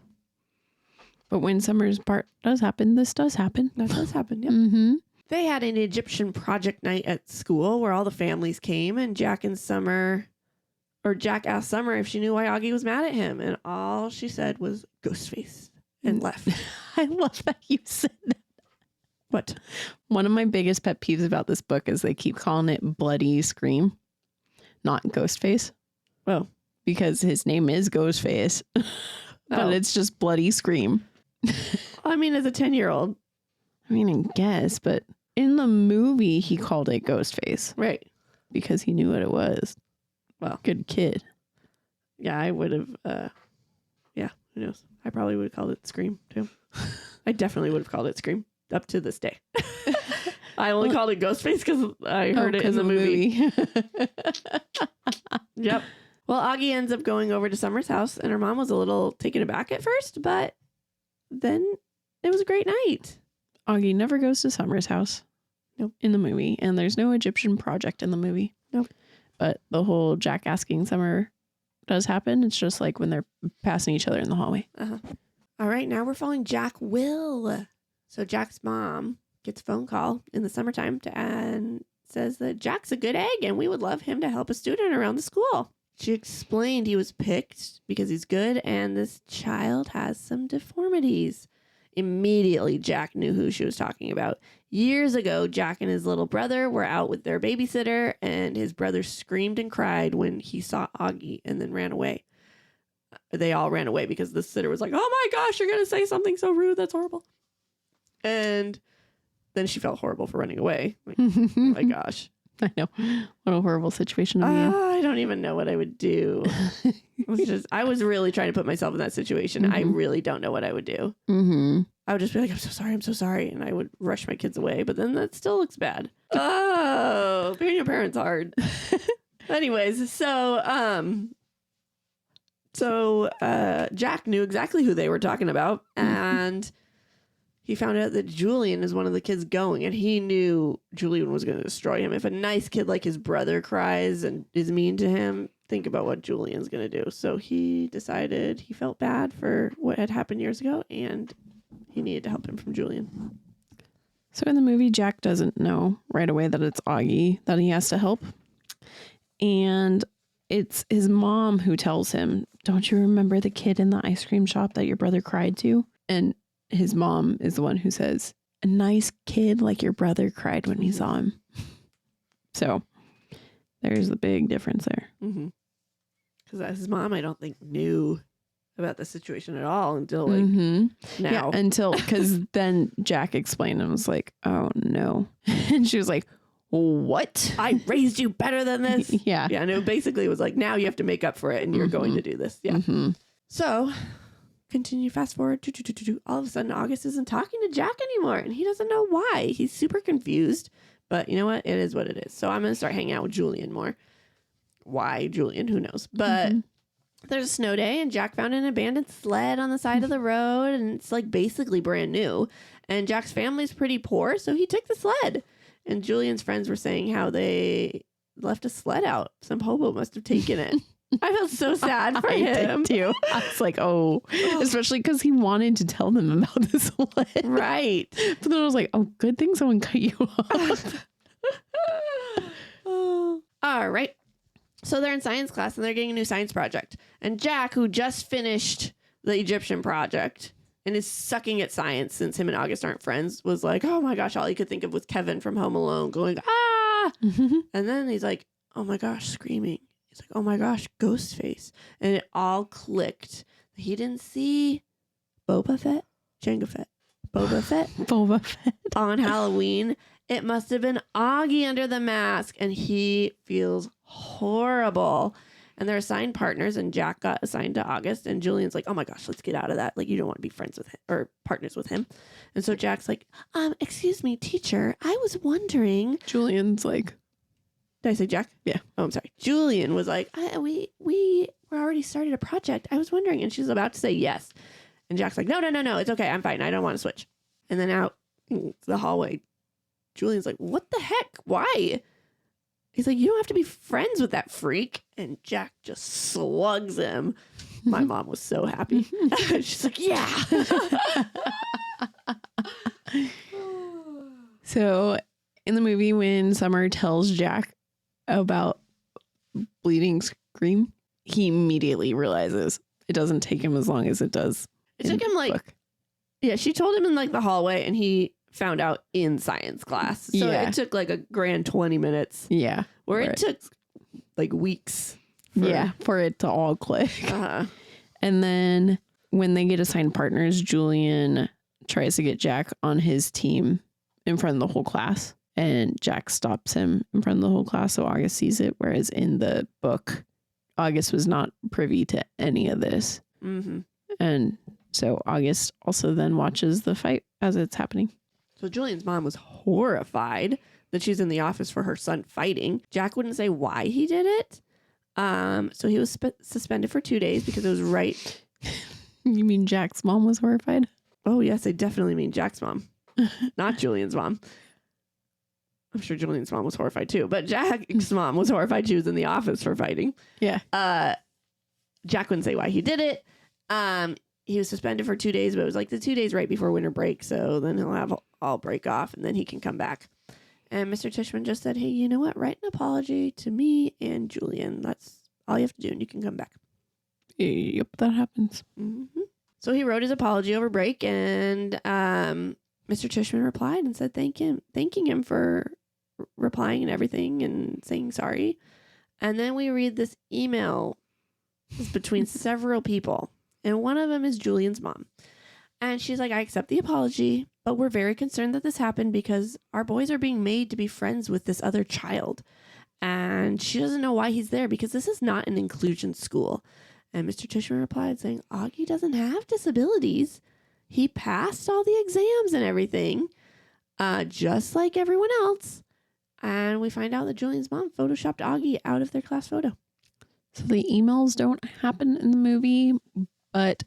But when Summer's part does happen, this does happen. That does happen, yeah. Mm-hmm. They had an Egyptian project night at school where all the families came. And Jack asked Summer if she knew why Augie was mad at him. And all she said was Ghostface and left. I love that you said that. What? One of my biggest pet peeves about this book is they keep calling it Bloody Scream, not Ghostface. Well, because his name is Ghostface, but it's just Bloody Scream. I mean, as a 10-year-old. I mean, I guess, but in the movie, he called it Ghostface. Right. Because he knew what it was. Well, good kid. Yeah, I would have, who knows? I probably would have called it Scream, too. I definitely would have called it Scream up to this day. I only called it Ghostface because I heard it in the movie. Yep. Well, Augie ends up going over to Summer's house, and her mom was a little taken aback at first, but then it was a great night. Augie never goes to Summer's house. Nope. In the movie. And there's no Egyptian project in the movie. Nope. But the whole Jack asking Summer does happen. It's just like when they're passing each other in the hallway. Uh-huh. All right, now we're following Jack Will. So Jack's mom gets a phone call in the summertime and says that Jack's a good egg and we would love him to help a student around the school. She explained he was picked because he's good and this child has some deformities. Immediately, Jack knew who she was talking about. Years ago, Jack and his little brother were out with their babysitter, and his brother screamed and cried when he saw Augie and then ran away. They all ran away because the sitter was like, oh my gosh, you're going to say something so rude. That's horrible. And then she felt horrible for running away. Like, oh my gosh. I know. What a horrible situation to be in. I don't even know what I would do. I was really trying to put myself in that situation. Mm-hmm. I really don't know what I would do. Mm-hmm. I would just be like, I'm so sorry. And I would rush my kids away. But then that still looks bad. Oh, being a parent's hard. Anyways, so Jack knew exactly who they were talking about. And he found out that Julian is one of the kids going, and he knew Julian was going to destroy him. If a nice kid like his brother cries and is mean to him, think about what Julian's going to do. So he decided he felt bad for what had happened years ago, and he needed to help him from Julian. So in the movie, Jack doesn't know right away that it's Augie that he has to help. And it's his mom who tells him, don't you remember the kid in the ice cream shop that your brother cried to? And his mom is the one who says, a nice kid like your brother cried when he saw him. So there's the big difference there. Because his mom, I don't think, knew about the situation at all until like now. Yeah, until, because then Jack explained and was like, oh no. And she was like, what? I raised you better than this. Yeah. Yeah, and it basically was like, now you have to make up for it and you're going to do this. Yeah. So continue, fast forward. All of a sudden, August isn't talking to Jack anymore, and he doesn't know why. He's super confused, but you know what? It is what it is. So I'm going to start hanging out with Julian more. Why Julian? Who knows? But there's a snow day, and Jack found an abandoned sled on the side of the road, and it's like basically brand new. And Jack's family's pretty poor, so he took the sled. And Julian's friends were saying how they left a sled out. Some hobo must have taken it. I felt so sad for him. Did too. I was like, oh, especially because he wanted to tell them about this sled. Right. But then I was like, oh, good thing someone cut you off. All right. So they're in science class and they're getting a new science project. And Jack, who just finished the Egyptian project and is sucking at science since him and August aren't friends, was like, oh my gosh, all he could think of was Kevin from Home Alone going, ah. And then he's like, oh my gosh, screaming She's like, oh my gosh, Ghostface. And it all clicked. He didn't see Boba Fett on Halloween. It must have been Augie under the mask, and he feels horrible. And they're assigned partners, and Jack got assigned to August, and Julian's like, oh my gosh, let's get out of that. Like, you don't want to be friends with him or partners with him. And so Jack's like, excuse me, teacher, I was wondering. Julian's like, did I say Jack? Yeah. Oh, I'm sorry. Julian was like, we were already started a project. I was wondering. And she's about to say yes. And Jack's like, no, it's okay. I'm fine. I don't want to switch. And then out in the hallway, Julian's like, what the heck? Why? He's like, you don't have to be friends with that freak. And Jack just slugs him. My mom was so happy. She's like, yeah. So in the movie, when Summer tells Jack about bleeding Scream, he immediately realizes it doesn't take him as long as it does. It took him like, yeah, she told him in like the hallway, and he found out in science class. So it took like a grand 20 minutes. Yeah. Where it took like weeks. For it to all click. Uh-huh. And then when they get assigned partners, Julian tries to get Jack on his team in front of the whole class. And Jack stops him in front of the whole class. So August sees it. Whereas in the book, August was not privy to any of this. Mm-hmm. And so August also then watches the fight as it's happening. So Julian's mom was horrified that she's in the office for her son fighting. Jack wouldn't say why he did it. So he was suspended for 2 days because it was right. You mean Jack's mom was horrified? Oh, yes, I definitely mean Jack's mom, not Julian's mom. I'm sure Julian's mom was horrified too, but Jack's mom was horrified. She was in the office for fighting. Yeah. Jack wouldn't say why he did it. He was suspended for 2 days, but it was like the 2 days right before winter break. So then he'll have all break off and then he can come back. And Mr. Tishman just said, hey, you know what? Write an apology to me and Julian. That's all you have to do and you can come back. Yep, that happens. Mm-hmm. So he wrote his apology over break, and Mr. Tishman replied and said thanking him for replying and everything and saying sorry. And then we read this email between several people. And one of them is Julian's mom. And she's like, I accept the apology, but we're very concerned that this happened because our boys are being made to be friends with this other child. And she doesn't know why he's there because this is not an inclusion school. And Mr. Tishman replied saying, Augie doesn't have disabilities. He passed all the exams and everything, just like everyone else. And we find out that Julian's mom photoshopped Augie out of their class photo. So the emails don't happen in the movie, but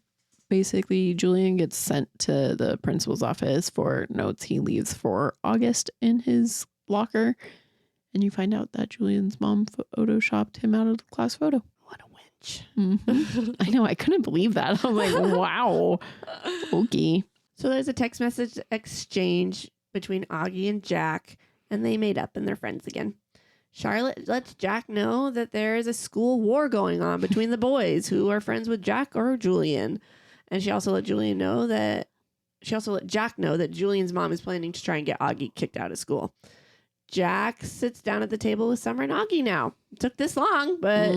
basically Julian gets sent to the principal's office for notes he leaves for August in his locker. And you find out that Julian's mom photoshopped him out of the class photo. What a wench. Mm-hmm. I know. I couldn't believe that. I'm like, wow. Okay. So there's a text message exchange between Augie and Jack, and they made up and they're friends again. Charlotte lets Jack know that there is a school war going on between the boys who are friends with Jack or Julian. And she also let Jack know that Julian's mom is planning to try and get Augie kicked out of school. Jack sits down at the table with Summer and Augie now. It took this long, but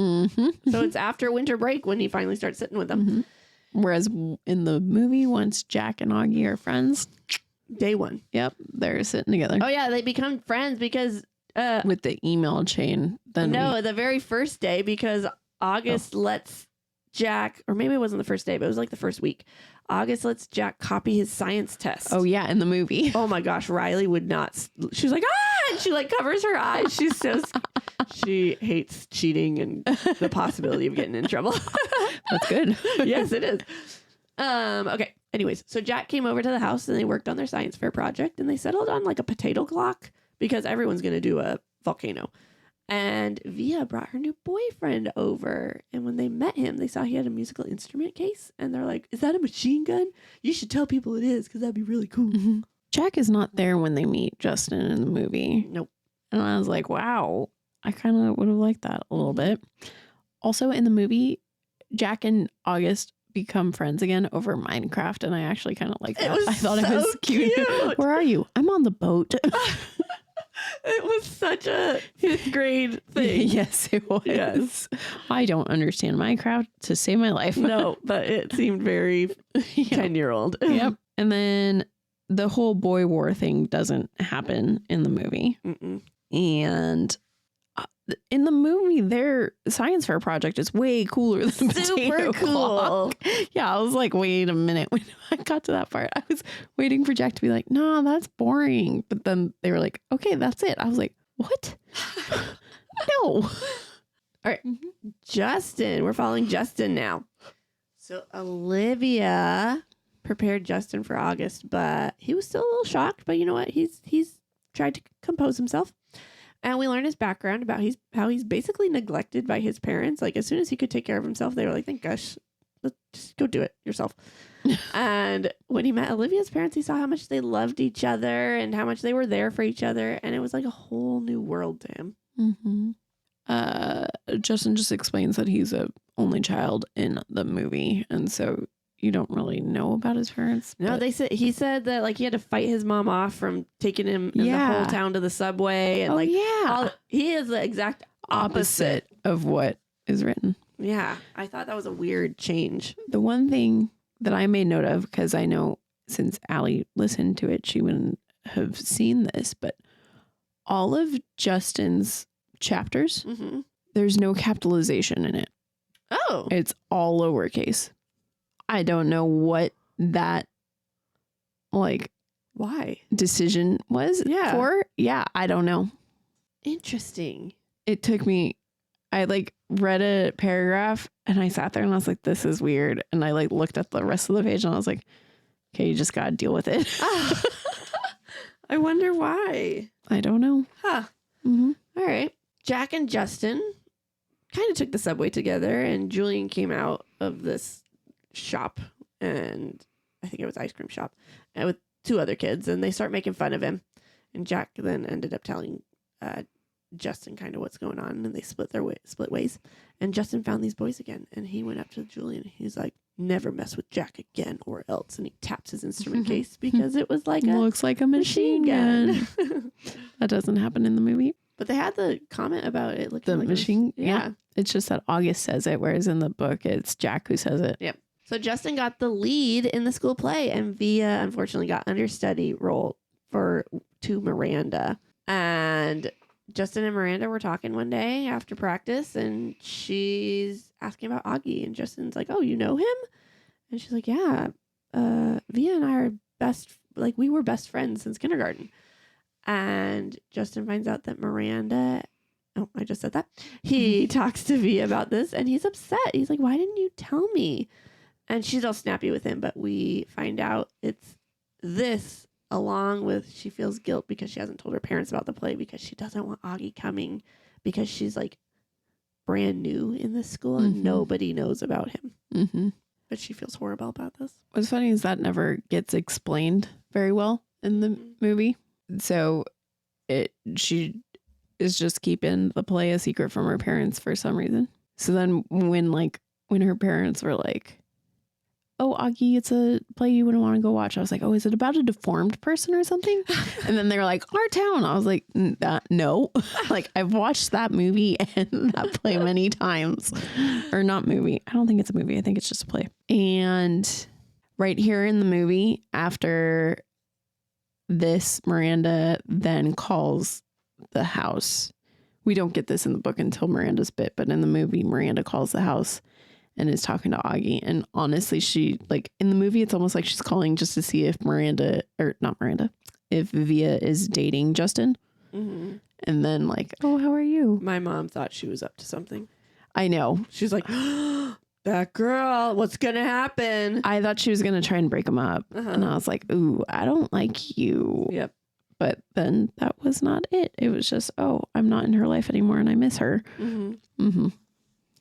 so it's after winter break when he finally starts sitting with them. Mm-hmm. Whereas in the movie, once Jack and Augie are friends, day one. Yep, they're sitting together. Oh yeah, they become friends because with the email chain. Then the very first day because August lets Jack, or maybe it wasn't the first day, but it was like the first week. August lets Jack copy his science test. Oh yeah, in the movie. Oh my gosh, Riley would not. She was like, and she like covers her eyes. She's so. She hates cheating and the possibility of getting in trouble. That's good. Yes, it is. Okay. Anyways, so Jack came over to the house and they worked on their science fair project and they settled on like a potato clock because everyone's going to do a volcano. And Via brought her new boyfriend over. And when they met him, they saw he had a musical instrument case. And they're like, is that a machine gun? You should tell people it is because that'd be really cool. Mm-hmm. Jack is not there when they meet Justin in the movie. Nope. And I was like, wow, I kind of would have liked that a little bit. Also in the movie, Jack and August become friends again over Minecraft. And I actually kind of like that. I thought it was cute. Cute. Where are you? I'm on the boat. It was such a 5th grade thing. Yes, it was. Yes. I don't understand Minecraft to save my life. No, but it seemed very 10-year-old. Yep. And then the whole boy war thing doesn't happen in the movie. Mm-mm. And in the movie, their science fair project is way cooler than Super Potato cool. Clock. Yeah, I was like, wait a minute. When I got to that part, I was waiting for Jack to be like, no, that's boring. But then they were like, okay, that's it. I was like, what? No. All right. Justin. We're following Justin now. So Olivia prepared Justin for August, but he was still a little shocked. But you know what? He's tried to compose himself. And we learned his background about how he's basically neglected by his parents. Like, as soon as he could take care of himself, they were like, thank gosh, let's just go do it yourself. And when he met Olivia's parents, he saw how much they loved each other and how much they were there for each other. And it was like a whole new world to him. Mm-hmm. Justin just explains that he's a only child in the movie. And so you don't really know about his parents. No, he said that like he had to fight his mom off from taking him and the whole town to the subway, and he is the exact opposite of what is written. Yeah, I thought that was a weird change. The one thing that I made note of, because I know since Allie listened to it, she wouldn't have seen this, but all of Justin's chapters, there's no capitalization in it. Oh, it's all lowercase. I don't know what that why decision was for. Yeah, I don't know. Interesting. It took me, I read a paragraph and I sat there and I was like, this is weird. And I looked at the rest of the page and I was like, okay, you just got to deal with it. I wonder why. I don't know. Huh. Mm-hmm. All right. Jack and Justin kind of took the subway together, and Julian came out of this shop, and I think it was ice cream shop, and with 2 other kids, and they start making fun of him. And Jack then ended up telling Justin kind of what's going on, and they split ways. And Justin found these boys again, and he went up to Julian. He's like, never mess with Jack again or else. And he taps his instrument case because it was like looks like a machine gun. That doesn't happen in the movie. But they had the comment about it looking the like machine. Yeah. It's just that August says it, whereas in the book it's Jack who says it. Yep. So Justin got the lead in the school play, and Via unfortunately got understudy role to Miranda. And Justin and Miranda were talking one day after practice, and she's asking about Augie, and Justin's like, "Oh, you know him?" And she's like, "Yeah, Via and I are we were best friends since kindergarten." And Justin finds out that Miranda, oh, I just said that. He talks to Via about this, and he's upset. He's like, "Why didn't you tell me?" And she's all snappy with him, but we find out it's this, along with she feels guilt because she hasn't told her parents about the play because she doesn't want Augie coming because she's brand new in this school and nobody knows about him. Mm-hmm. But she feels horrible about this. What's funny is that never gets explained very well in the movie. So she is just keeping the play a secret from her parents for some reason. So then when her parents were like, "Oh, Augie, it's a play you wouldn't want to go watch," I was like, "Oh, is it about a deformed person or something?" And then they were like, "Our Town." I was like, "No." I've watched that movie and that play many times. Or not movie. I don't think it's a movie. I think it's just a play. And right here in the movie, after this, Miranda then calls the house. We don't get this in the book until Miranda's bit, but in the movie, Miranda calls the house and is talking to Augie. And honestly, she in the movie, it's almost like she's calling just to see if if Via is dating Justin. Mm-hmm. And then "Oh, how are you?" My mom thought she was up to something. I know. She's like, "That girl, what's going to happen?" I thought she was going to try and break them up. And I was like, "Ooh, I don't like you." Yep. But then that was not it. It was just, oh, I'm not in her life anymore and I miss her. Mm-hmm. Mm-hmm.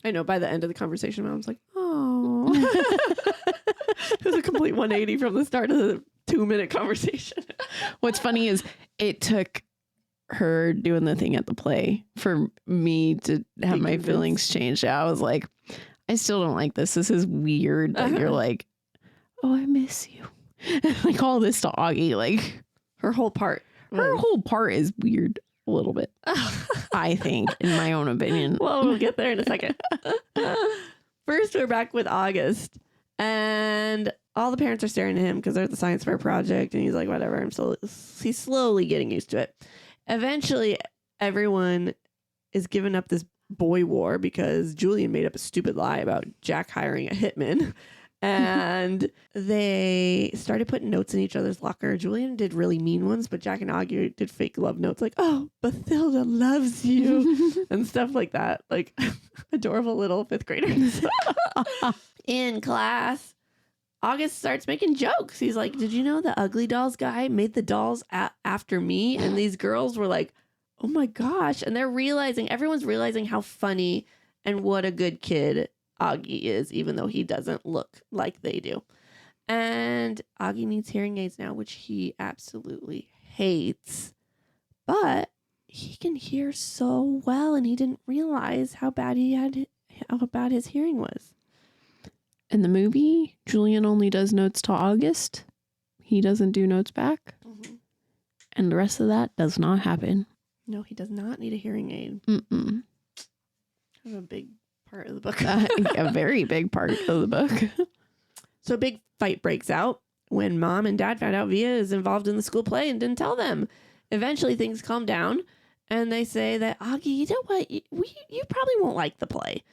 I know by the end of the conversation, Mom's like, "Oh." It was a complete 180 from the start of the 2-minute conversation. What's funny is it took her doing the thing at the play for me to have my feelings changed. I was like, I still don't like this. This is weird that you're like, "Oh, I miss you." All this to Augie, her whole part. Her whole part is weird. a little bit. I think, in my own opinion. Well, we'll get there in a second. First, we're back with August, and all the parents are staring at him because they're at the science fair project, and he's like, whatever. He's slowly getting used to it. Eventually, everyone is giving up this boy war because Julian made up a stupid lie about Jack hiring a hitman. And they started putting notes in each other's locker. Julian did really mean ones, but Jack and Augie did fake love notes like, oh, Bathilda loves you, and stuff like that. Like adorable little fifth graders. In class, August starts making jokes. He's like, did you know the Ugly Dolls guy made the dolls after me? And these girls were like, oh my gosh. And everyone's realizing how funny and what a good kid Augie is, even though he doesn't look like they do. And Augie needs hearing aids now, which he absolutely hates. But he can hear so well, and he didn't realize how bad his hearing was. In the movie, Julian only does notes to August. He doesn't do notes back. Mm-hmm. And the rest of that does not happen. No, he does not need a hearing aid. Mm-mm. Kind of a big part of the book. A very big part of the book. So a big fight breaks out when Mom and Dad found out Via is involved in the school play and didn't tell them. Eventually things calm down, and they say that, Augie, you know what? You probably won't like the play.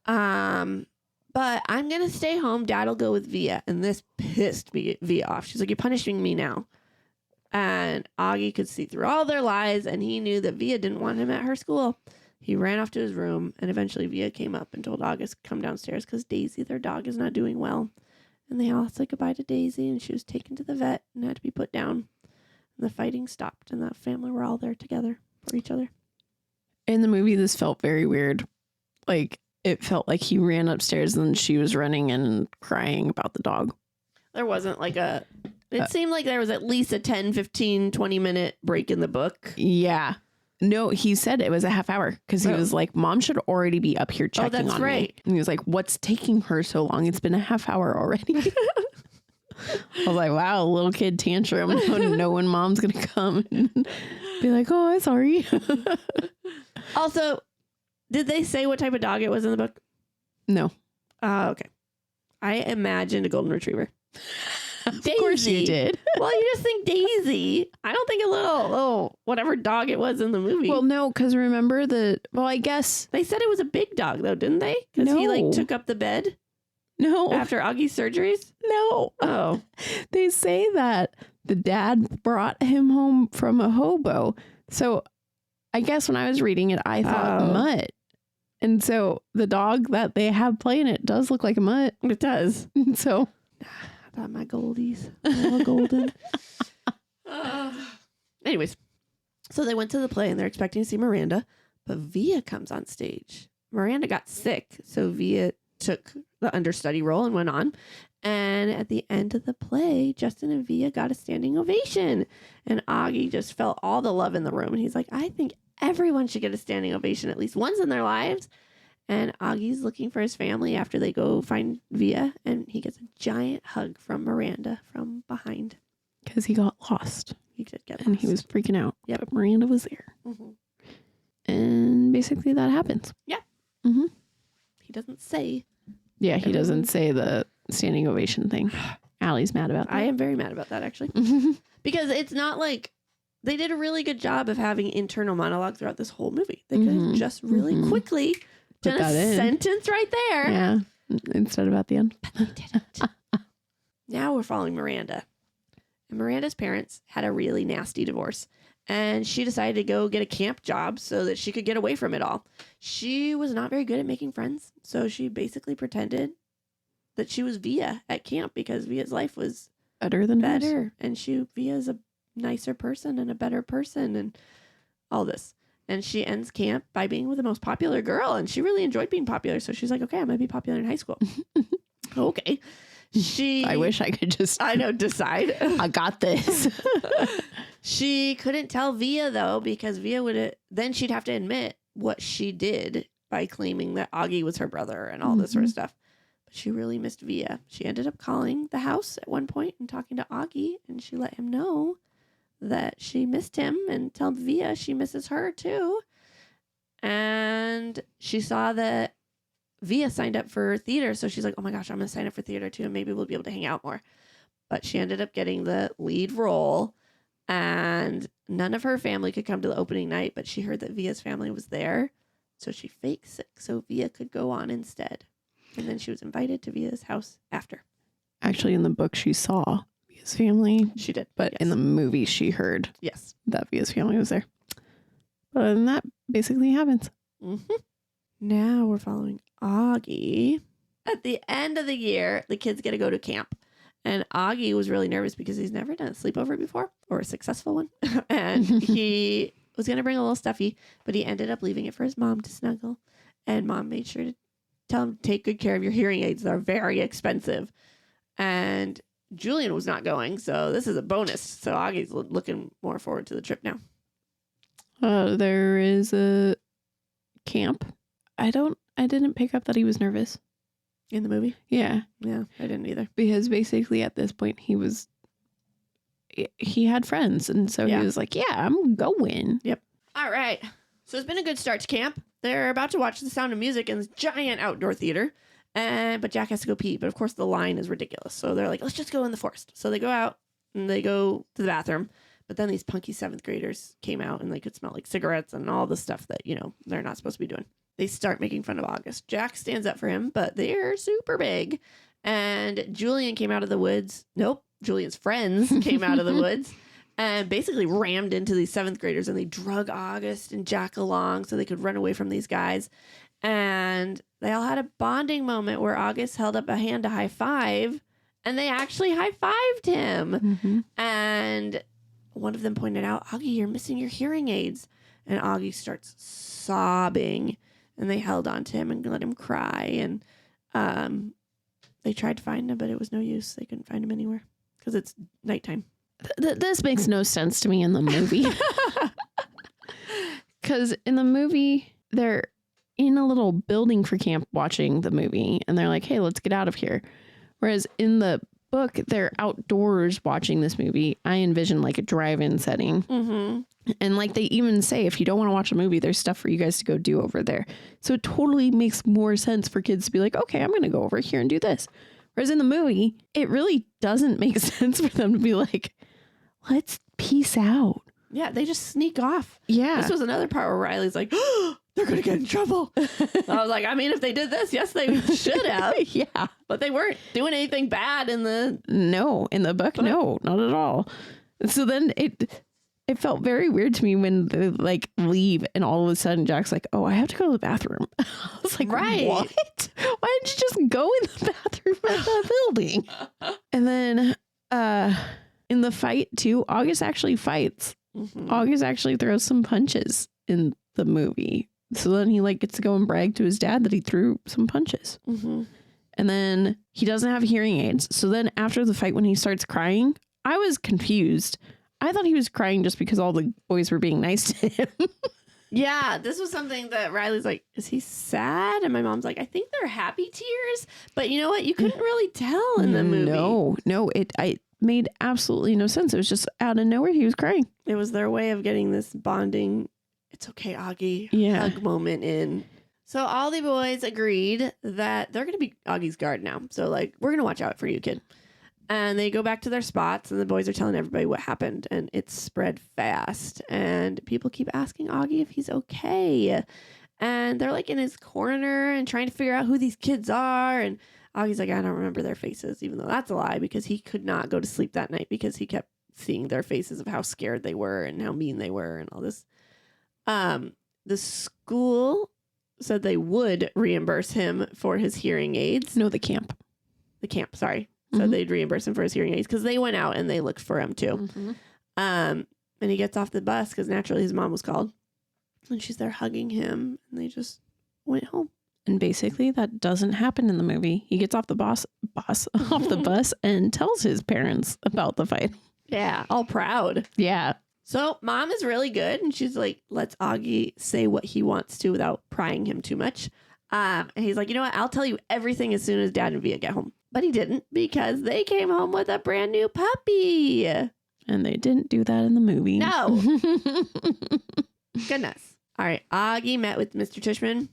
But I'm going to stay home. Dad'll go with Via. And this pissed Via off. She's like, you're punishing me now. And Augie could see through all their lies, and he knew that Via didn't want him at her school. He ran off to his room, and eventually Via came up and told August to come downstairs because Daisy, their dog, is not doing well. And they all said goodbye to Daisy, and she was taken to the vet and had to be put down. And the fighting stopped, and the family were all there together for each other. In the movie, this felt very weird. Like, it felt like he ran upstairs and she was running and crying about the dog. There wasn't like it seemed like there was at least a 10, 15, 20-minute break in the book. Yeah. No, he said it was a half hour because he was like, Mom should already be up here checking on me. And he was like, what's taking her so long? It's been a half hour already. I was like, wow, little kid tantrum. I don't know when Mom's going to come and be like, oh, I'm sorry. Also, did they say what type of dog it was in the book? No. Okay. I imagined a golden retriever. Of course you did. Well, you just think Daisy. I don't think a little whatever dog it was in the movie. Well, no, because remember I guess. They said it was a big dog, though, didn't they? Because he, like, took up the bed? No. After Augie's surgeries? No. Oh. They say that the dad brought him home from a hobo. So I guess when I was reading it, I thought mutt. And so the dog that they have playing it does look like a mutt. It does. So... I thought my goldies were golden. Anyways, so they went to the play and they're expecting to see Miranda, but Via comes on stage. Miranda got sick, so Via took the understudy role and went on. And at the end of the play, Justin and Via got a standing ovation. And Augie just felt all the love in the room. And he's like, I think everyone should get a standing ovation at least once in their lives. And Augie's looking for his family after they go find Via, and he gets a giant hug from Miranda from behind. Because he got lost. He did get lost. And he was freaking out. Yep. But Miranda was there. Mm-hmm. And basically that happens. Yeah. Mm-hmm. He doesn't say. Yeah, he doesn't say the standing ovation thing. Allie's mad about that. I am very mad about that, actually. Because it's not like... They did a really good job of having internal monologue throughout this whole movie. They could have just really quickly... done a sentence right there. Yeah. Instead of at the end. But they didn't. Now we're following Miranda. And Miranda's parents had a really nasty divorce. And she decided to go get a camp job so that she could get away from it all. She was not very good at making friends. So she basically pretended that she was Via at camp because Via's life was better than hers. And Via's a nicer person and a better person and all this. And she ends camp by being with the most popular girl. And she really enjoyed being popular. So she's like, okay, I'm going to be popular in high school. Okay. I wish I could just... decide. I got this. She couldn't tell Via, though, because Via would... Then she'd have to admit what she did by claiming that Augie was her brother and all this sort of stuff. But she really missed Via. She ended up calling the house at one point and talking to Augie. And she let him know that she missed him and tell Via she misses her too. And she saw that Via signed up for theater. So she's like, oh my gosh, I'm going to sign up for theater too. And maybe we'll be able to hang out more. But she ended up getting the lead role. And none of her family could come to the opening night. But she heard that Via's family was there. So she faked sick so Via could go on instead. And then she was invited to Via's house after. Actually, in the book, she saw Via's family. She did. But yes. in the movie, she heard that Via's family was there. But then that basically happens. Mm-hmm. Now we're following Augie. At the end of the year, the kids get to go to camp. And Augie was really nervous because he's never done a sleepover before, or a successful one. And he was going to bring a little stuffy, but he ended up leaving it for his mom to snuggle. And mom made sure to tell him to take good care of your hearing aids. They're very expensive. And Julian was not going, so this is a bonus. So Augie's looking more forward to the trip now. There is a camp. I didn't pick up that he was nervous. In the movie? Yeah. Yeah, I didn't either. Because basically at this point he had friends. And so he was like, yeah, I'm going. Yep. All right. So it's been a good start to camp. They're about to watch The Sound of Music in this giant outdoor theater. But Jack has to go pee. But of course the line is ridiculous. So they're like, let's just go in the forest. So they go out and they go to the bathroom. But then these punky 7th graders came out and they could smell like cigarettes and all the stuff that, they're not supposed to be doing. They start making fun of August. Jack stands up for him, but they're super big. And Julian came out of the woods. Nope. Julian's friends came out of the woods and basically rammed into these 7th graders, and they drug August and Jack along so they could run away from these guys. And they all had a bonding moment where August held up a hand to high five, and they actually high-fived him. Mm-hmm. And one of them pointed out, Augie, you're missing your hearing aids. And Augie starts sobbing. And they held on to him and let him cry. And they tried to find him, but it was no use. They couldn't find him anywhere because it's nighttime. This makes no sense to me in the movie. Because in the movie, they're in a little building for camp watching the movie. And they're like, hey, let's get out of here. Whereas in the book, they're outdoors watching this movie. I envision like a drive-in setting. Mm-hmm. And like they even say, if you don't want to watch a movie, there's stuff for you guys to go do over there. So it totally makes more sense for kids to be like, okay, I'm going to go over here and do this. Whereas in the movie, it really doesn't make sense for them to be like, let's peace out. Yeah, they just sneak off. Yeah. This was another part where Riley's like, oh, they're going to get in trouble. I was like, I mean, if they did this, yes, they should have. Yeah. But they weren't doing anything bad in the... No, in the book, no, not at all. So then it felt very weird to me when they like leave and all of a sudden Jack's like, oh, I have to go to the bathroom. I was like, right. What? Why didn't you just go in the bathroom at the building? And then in the fight too, August actually fights. Mm-hmm. August actually throws some punches in the movie. So then he like gets to go and brag to his dad that he threw some punches. Mm-hmm. And then he doesn't have hearing aids. So then after the fight, when he starts crying, I was confused. I thought he was crying just because all the boys were being nice to him. Yeah, this was something that Riley's like, is he sad? And my mom's like, I think they're happy tears. But you know what? You couldn't really tell in the movie. No, it made absolutely no sense. It was just out of nowhere. He was crying. It was their way of getting this bonding, it's okay, Augie, hug moment in. So all the boys agreed that they're going to be Augie's guard now. So like, we're going to watch out for you, kid. And they go back to their spots, and the boys are telling everybody what happened, and it's spread fast. And people keep asking Augie if he's okay. And they're like in his corner and trying to figure out who these kids are. And Augie's like, I don't remember their faces, even though that's a lie, because he could not go to sleep that night because he kept seeing their faces of how scared they were and how mean they were and all this. The school said they would reimburse him for his hearing aids. No, the camp. The camp, sorry. So they'd reimburse him for his hearing aids because they went out and they looked for him too. Mm-hmm. And he gets off the bus because naturally his mom was called. And she's there hugging him. And they just went home. And basically that doesn't happen in the movie. He gets off the off the bus and tells his parents about the fight. Yeah, all proud. Yeah. So mom is really good. And she's like, lets Augie say what he wants to without prying him too much. And he's like, you know what? I'll tell you everything as soon as Dad and Via get home. But he didn't, because they came home with a brand new puppy. And they didn't do that in the movie. No. Goodness. All right. Augie met with Mr. Tushman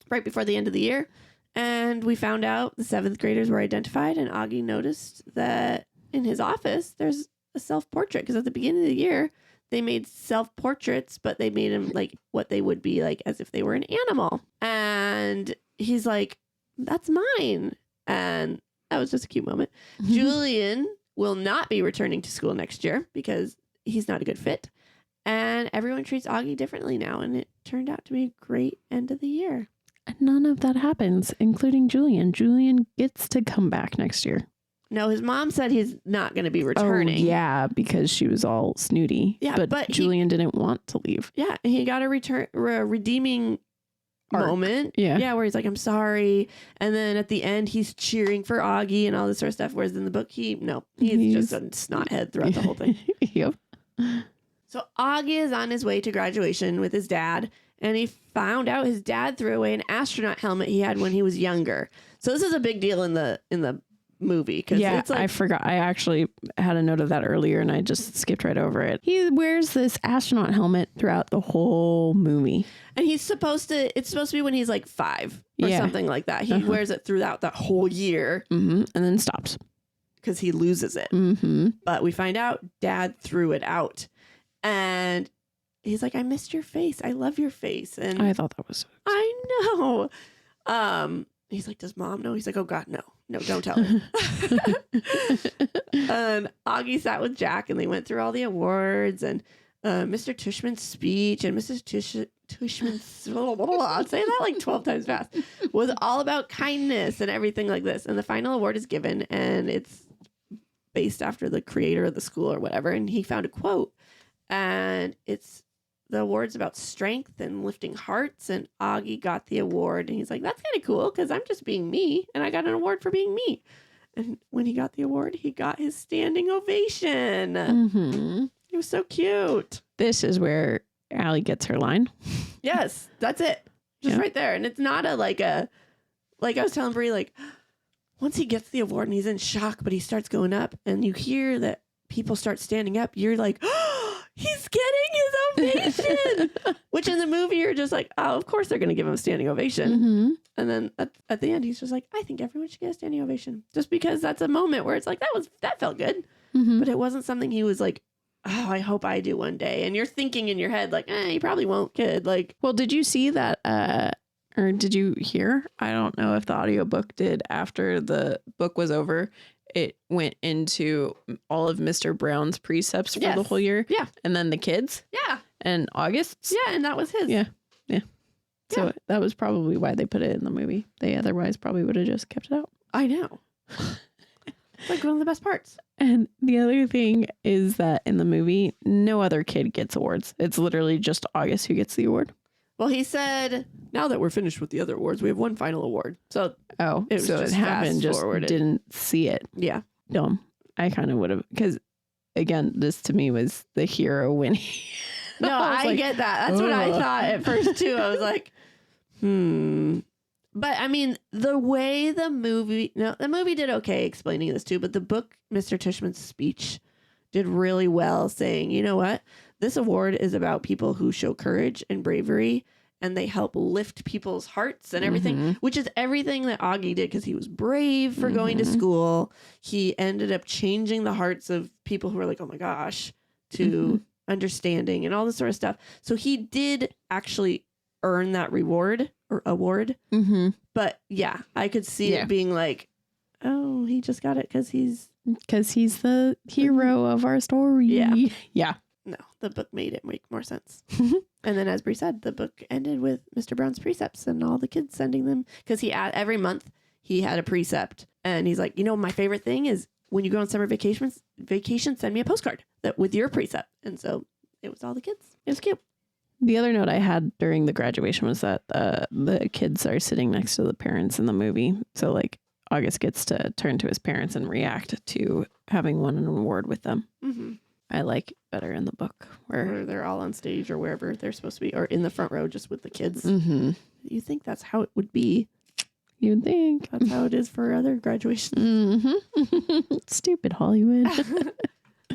right before the end of the year. And we found out the 7th graders were identified. And Augie noticed that in his office, there's a self-portrait. Because at the beginning of the year, they made self-portraits, but they made them like what they would be like as if they were an animal. And he's like, that's mine. And that was just a cute moment. Julian will not be returning to school next year because he's not a good fit. And everyone treats Augie differently now. And it turned out to be a great end of the year. And none of that happens, including Julian. Julian gets to come back next year. No, his mom said he's not going to be returning. Oh, yeah, because she was all snooty. Yeah, but Julian didn't want to leave. Yeah, he got a redeeming moment. Yeah, where he's like, I'm sorry. And then at the end, he's cheering for Augie and all this sort of stuff. Whereas in the book, he's just a snothead throughout the whole thing. Yep. So Augie is on his way to graduation with his dad. And he found out his dad threw away an astronaut helmet he had when he was younger. So this is a big deal in the movie. Yeah, it's like, I forgot. I actually had a note of that earlier and I just skipped right over it. He wears this astronaut helmet throughout the whole movie. And it's supposed to be when he's like 5 or something like that. He wears it throughout the whole year. Mm-hmm. And then stops. Because he loses it. Mm-hmm. But we find out Dad threw it out. And he's like, I missed your face. I love your face. And I thought that was... I know. He's like, does Mom know? He's like, oh God, no. No, don't tell her. And Augie sat with Jack and they went through all the awards and Mr. Tushman's speech and Mrs. Tushman's, I'll say that like 12 times fast, was all about kindness and everything like this. And the final award is given and it's based after the creator of the school or whatever. And he found a quote and the award's about strength and lifting hearts, and Augie got the award, and he's like, that's kind of cool because I'm just being me, and I got an award for being me. And when he got the award, he got his standing ovation. Mm-hmm. It was so cute. This is where Allie gets her line. Yes, that's it. Just right there. And it's not like I was telling Bri, like, once he gets the award and he's in shock, but he starts going up, and you hear that people start standing up, you're like, oh, he's getting his ovation. Which in the movie, you're just like, oh, of course they're going to give him a standing ovation. Mm-hmm. And then at the end, he's just like, I think everyone should get a standing ovation. Just because that's a moment where it's like, that felt good. Mm-hmm. But it wasn't something he was like, oh, I hope I do one day. And you're thinking in your head, like, you probably won't, kid. Like, well, did you see that, or did you hear? I don't know if the audiobook did after the book was over. It went into all of Mr. Brown's precepts for the whole year. Yeah. And then the kids. Yeah. And August's. Yeah. And that was his. Yeah. Yeah. So that was probably why they put it in the movie. They otherwise probably would have just kept it out. I know. It's like one of the best parts. And the other thing is that in the movie, no other kid gets awards. It's literally just August who gets the award. Well, he said, now that we're finished with the other awards, we have one final award. So it happened, just didn't see it. Yeah. Dumb. I kind of would have, because again, this to me was the hero winning. No, I get that. That's what I thought at first too. I was like, But I mean, the movie did okay explaining this too, but the book, Mr. Tushman's speech, did really well saying, you know what? This award is about people who show courage and bravery and they help lift people's hearts and everything, which is everything that Augie did because he was brave for going to school. He ended up changing the hearts of people who were like, oh my gosh, to understanding and all this sort of stuff. So he did actually earn that award. But yeah, I could see it being like, oh, he just got it because he's the hero of our story. Yeah. No, the book made it make more sense. And then, as Bri said, the book ended with Mr. Brown's precepts and all the kids sending them, because every month he had a precept, and he's like, my favorite thing is when you go on summer vacation, send me a postcard with your precept. And so it was all the kids. It was cute. The other note I had during the graduation was that the kids are sitting next to the parents in the movie. So like August gets to turn to his parents and react to having won an award with them. Mm-hmm. I like better in the book where they're all on stage or wherever they're supposed to be, or in the front row just with the kids. Mm-hmm. You think that's how it would be. You'd think. That's how it is for other graduations. Mm-hmm. Stupid Hollywood.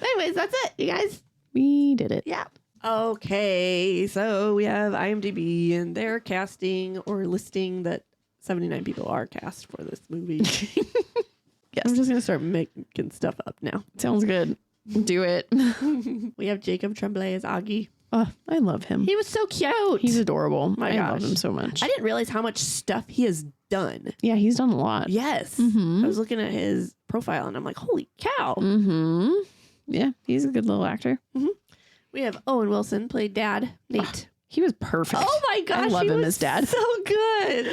Anyways, that's it, you guys. We did it. Yeah. Okay, so we have IMDb, and they're casting or listing that 79 people are cast for this movie. Yes. I'm just going to start making stuff up now. Sounds good. Do it. We have Jacob Tremblay as Augie. Oh, I love him. He was so cute. He's adorable. My I gosh. love him so much. I didn't realize how much stuff he has done. Yeah, he's done a lot. Yes. Mm-hmm. I was looking at his profile, and I'm like, holy cow. Mm-hmm. Yeah, he's a good little actor. Mm-hmm. We have Owen Wilson, played Dad, Nate. Oh, he was perfect. Oh my gosh, I love he him was as Dad. so good.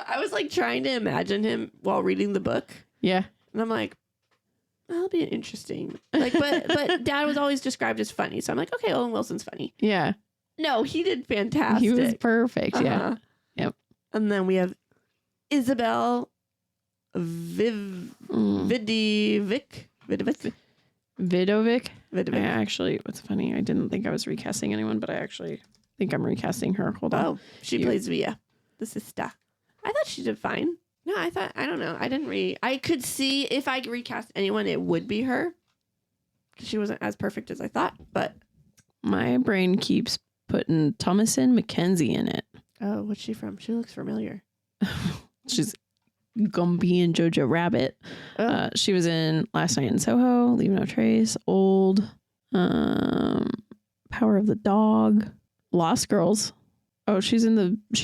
I was like trying to imagine him while reading the book, Yeah. and I'm like, that'll be interesting. Like, but Dad was always described as funny, so I'm like, okay, Owen Wilson's funny. Yeah. No, he did fantastic. He was perfect. Yeah. Uh-huh. Yep. And then we have Isabel Vidovic. Vidovic. I actually, what's funny, I didn't think I was recasting anyone, but I actually think I'm recasting her. Hold on. Oh, she plays Via, the sister. I thought she did fine. No, I don't know. I could see if I recast anyone, it would be her. She wasn't as perfect as I thought, but. My brain keeps putting Thomasin McKenzie in it. Oh, what's she from? She looks familiar. She's Gumby and Jojo Rabbit. Oh. She was in Last Night in Soho, Leave No Trace, Old, Power of the Dog, Lost Girls. Oh, she's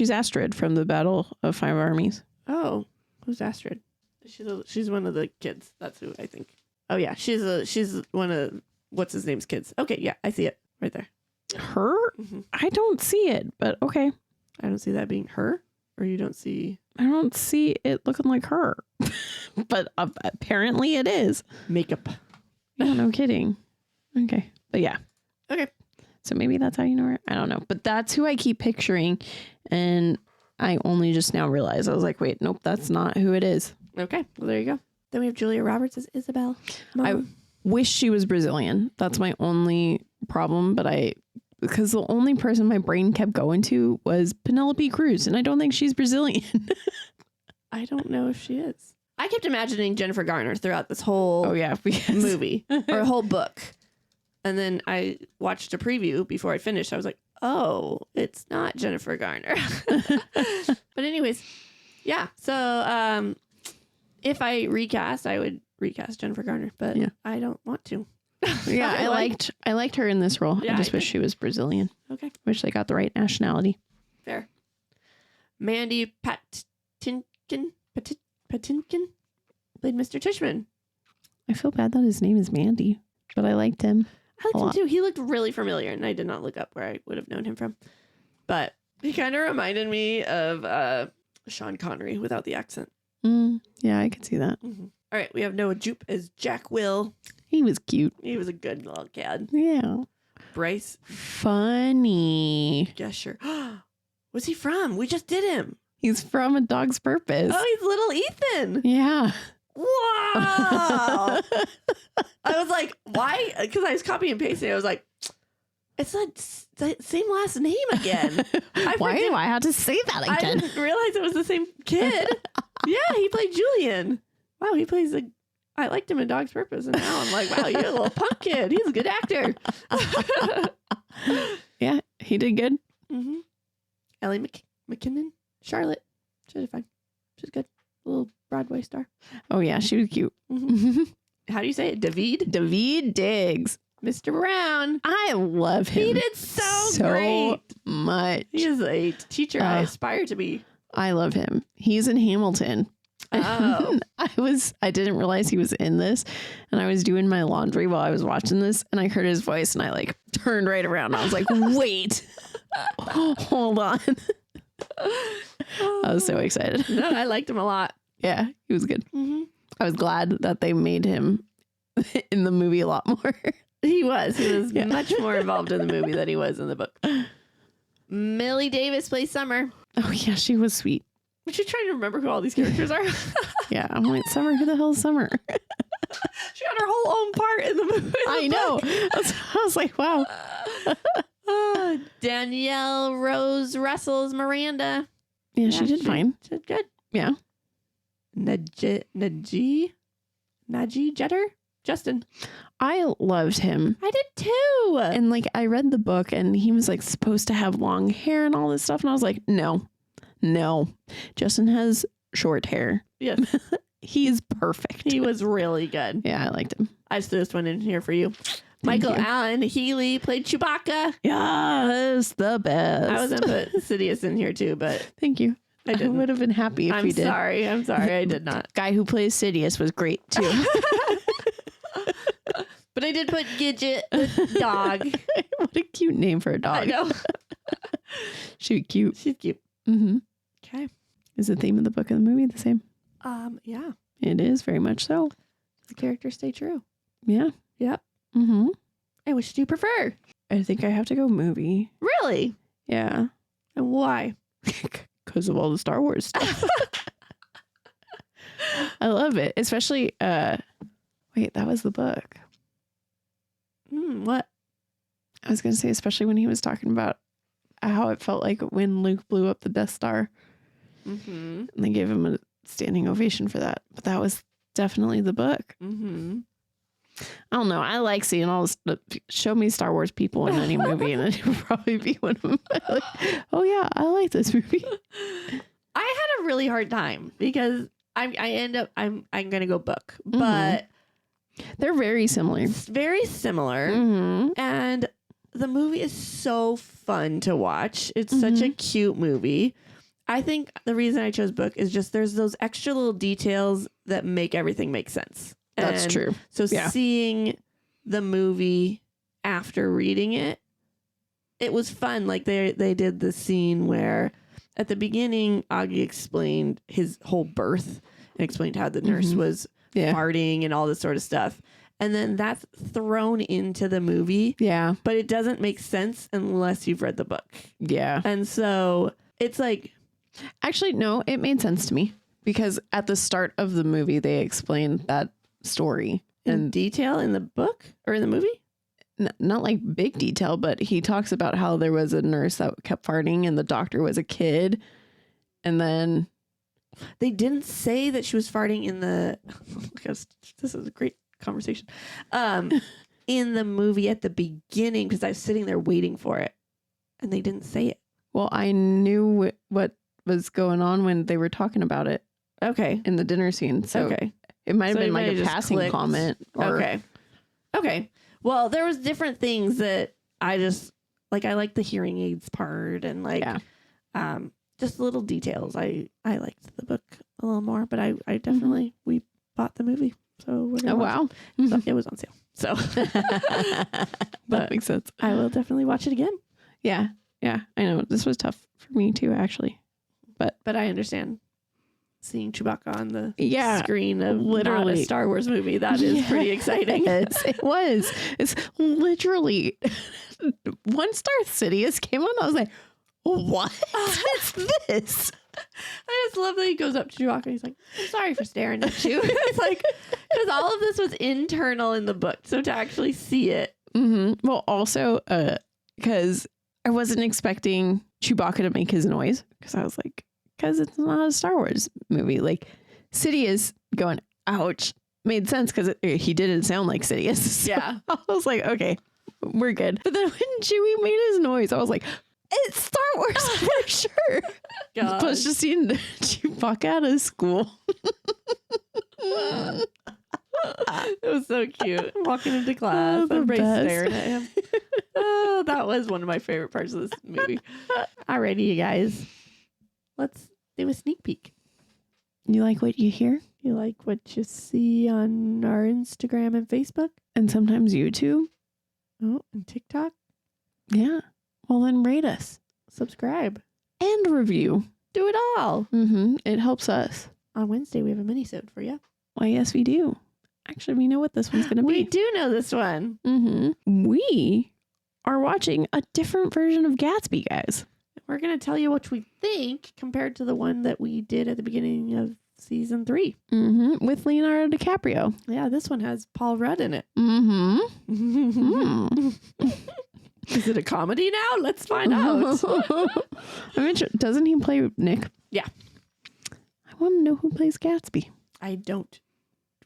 Astrid from the Battle of Five Armies. Oh, who's Astrid? She's one of the kids. That's who I think. Oh yeah, she's one of what's his name's kids. Okay, yeah, I see it right there. Her? Mm-hmm. I don't see it, but okay. I don't see that being her, or you don't see. I don't see it looking like her, but apparently it is. Makeup. Yeah, no kidding. Okay, but yeah. Okay. So maybe that's how you know her. I don't know, but that's who I keep picturing, and I only just now realized. I was like, wait, nope, that's not who it is. Okay, well there you go. Then we have Julia Roberts as Isabel. Mom. I wish she was Brazilian. That's my only problem, because the only person my brain kept going to was Penelope Cruz, and I don't think she's Brazilian. I don't know if she is. I kept imagining Jennifer Garner throughout this whole movie or a whole book. And then I watched a preview before I finished. I was like, oh, it's not Jennifer Garner. But anyways, yeah. So if I recast, I would recast Jennifer Garner, but I don't want to. Yeah, I liked her in this role. Yeah, I just wish she was Brazilian. Okay. Wish they got the right nationality. Fair. Mandy Patinkin played Mr. Tishman. I feel bad that his name is Mandy, but I liked him. I liked him too. He looked really familiar, and I did not look up where I would have known him from. But he kind of reminded me of Sean Connery without the accent. Yeah, I could see that. Mm-hmm. All right, we have Noah Jupe as Jack Will. He was cute. He was a good little kid. Yeah. Bryce. Funny. Yeah, sure. What's he from? We just did him. He's from A Dog's Purpose. Oh, he's little Ethan. Yeah. Wow. I was like, why? Because I was copying and pasting. I was like, it's the same last name again. Why do I have to say that again? I didn't realize it was the same kid. Yeah, he played Julian. Wow, he plays I liked him in Dog's Purpose, and now I'm like, wow, you're a little punk kid. He's a good actor. Yeah, he did good. Mm-hmm. Ellie McKinnon, Charlotte. She did fine. She's good. A little Broadway star. Oh yeah, she was cute. Mm-hmm. How do you say it? David Diggs. Mr. Brown. I love him. He did so great. Much. He is a teacher I aspire to be. I love him. He's in Hamilton. Oh. I didn't realize he was in this, and I was doing my laundry while I was watching this, and I heard his voice, and I turned right around. And I was like, wait, hold on. I was so excited. No, I liked him a lot. Yeah, he was good. Mm-hmm. I was glad that they made him in the movie a lot more. He was much more involved in the movie than he was in the book. Millie Davis plays Summer. Oh yeah, she was sweet. I'm just trying to remember who all these characters are. Yeah, I'm like, Summer, who the hell is Summer? She had her whole own part in the movie. I know. I was like, wow. Danielle Rose Russell's Miranda. Yeah, she did fine. She did good. Yeah. Najee Jeter Justin. I loved him. I did too. And like, I read the book and he was like supposed to have long hair and all this stuff. And I was like, no. Justin has short hair. Yes. He is perfect. He was really good. Yeah, I liked him. I just threw this one in here for you. Michael Allen Healy played Chewbacca. Yes, the best. I was going to put Sidious in here too, but thank you. I would have been happy if you did. I'm sorry. I did not. Guy who plays Sidious was great too. But I did put Gidget, the dog. What a cute name for a dog. I know. She's cute. She's cute. Mm-hmm. Okay. Is the theme of the book and the movie the same? Yeah. It is very much so. The characters stay true. Yeah. Yep. Mm-hmm. And which do you prefer? I think I have to go movie. Really? Yeah. And why? Because of all the Star Wars stuff. I love it. Especially, wait, that was the book. What? I was going to say, especially when he was talking about how it felt like when Luke blew up the Death Star. Mm-hmm. And they gave him a standing ovation for that. But that was definitely the book. Mm-hmm. I don't know. I like seeing all this. Show me Star Wars people in any movie, and it would probably be one of them. Like, oh yeah, I like this movie. I had a really hard time because I'm gonna go book, but they're very similar. it's very similar, and the movie is so fun to watch. It's such a cute movie. I think the reason I chose book is just there's those extra little details that make everything make sense. That's true. So seeing the movie after reading it, it was fun. Like they did the scene where at the beginning, Augie explained his whole birth and explained how the nurse was farting and all this sort of stuff. And then that's thrown into the movie. Yeah. But it doesn't make sense unless you've read the book. Yeah. And so it's like... Actually, no, it made sense to me. Because at the start of the movie, they explained that story. In detail in the book or in the movie? Not like big detail, but he talks about how there was a nurse that kept farting and the doctor was a kid. And then... They didn't say that she was farting in the... Because this is a great conversation. In the movie at the beginning, because I was sitting there waiting for it. And they didn't say it. Well, I knew what was going on when they were talking about it. Okay. In the dinner scene. So it might have been like a passing comment. Or... Okay. Well, there was different things that I just like. I like the hearing aids part and like, just little details. I liked the book a little more, but I definitely we bought the movie. So we're gonna watch it. So it was on sale. So that makes sense. I will definitely watch it again. Yeah. I know this was tough for me too, actually. But I understand seeing Chewbacca on the screen of literally not a Star Wars movie. That is pretty exciting. It was. It's literally once Darth Sidious came on, I was like, what is this? I just love that he goes up to Chewbacca. He's like, I'm sorry for staring at you. It's like, because all of this was internal in the book. So to actually see it. Well, also, because I wasn't expecting Chewbacca to make his noise because I was like, because it's not a Star Wars movie. Like Sidious going, ouch, made sense because he didn't sound like Sidious. So yeah. I was like, okay, we're good. But then when Chewie made his noise, I was like, it's Star Wars for sure. God. Plus just seeing Chewbacca out of school. It was so cute. Walking into class, everybody staring at him. Oh, that was one of my favorite parts of this movie. Alrighty, you guys. Let's do a sneak peek. You like what you hear? You like what you see on our Instagram and Facebook? And sometimes YouTube? Oh, and TikTok? Yeah. Well, then rate us. Subscribe. And review. Do it all. It helps us. On Wednesday, we have a mini-sode for you. Why, yes, we do. Actually, we know what this one's going to be. We do know this one. We are watching a different version of Gatsby, guys. We're going to tell you what we think compared to the one that we did at the beginning of season 3. With Leonardo DiCaprio. Yeah, this one has Paul Rudd in it. Is it a comedy now? Let's find out. I'm interested. Doesn't he play Nick? Yeah. I want to know who plays Gatsby. I don't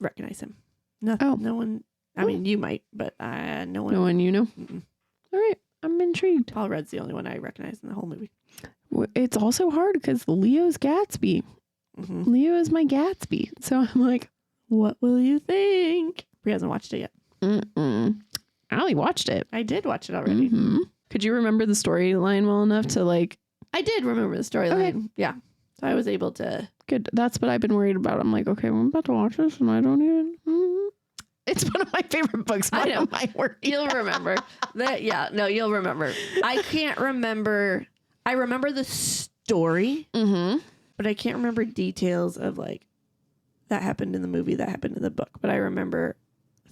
recognize him. No one I mean, you might, but no one. No one you know? Mm-mm. All right. I'm intrigued. Paul Rudd's the only one I recognize in the whole movie. It's also hard because Leo's Gatsby. Mm-hmm. Leo is my Gatsby. So I'm like, What will you think? Bri hasn't watched it yet. Allie watched it. I did watch it already. Mm-hmm. Could you remember the storyline well enough to like... I did remember the storyline. Okay. Yeah. So I was able to... Good. That's what I've been worried about. I'm like, okay, I'm about to watch this and I don't even... It's one of my favorite books. I know. My worry. You'll remember. You'll remember. I can't remember. I remember the story, but I can't remember details of like that happened in the movie, that happened in the book. But I remember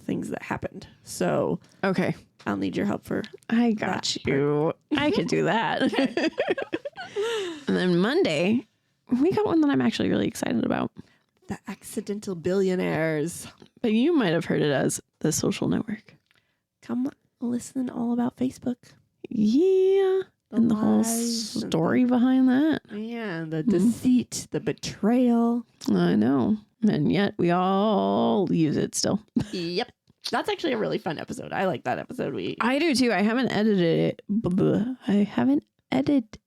things that happened. So okay, I'll need your help for. I got you. I could do that. Okay. And then Monday, we got one that I'm actually really excited about. The Accidental Billionaires. But you might have heard it as The Social Network. Come listen all about Facebook. Yeah. And the whole story behind that. Yeah, the deceit, the betrayal. I know. And yet we all use it still. Yep. That's actually a really fun episode. I like that episode. I do too. I haven't edited it. I haven't edited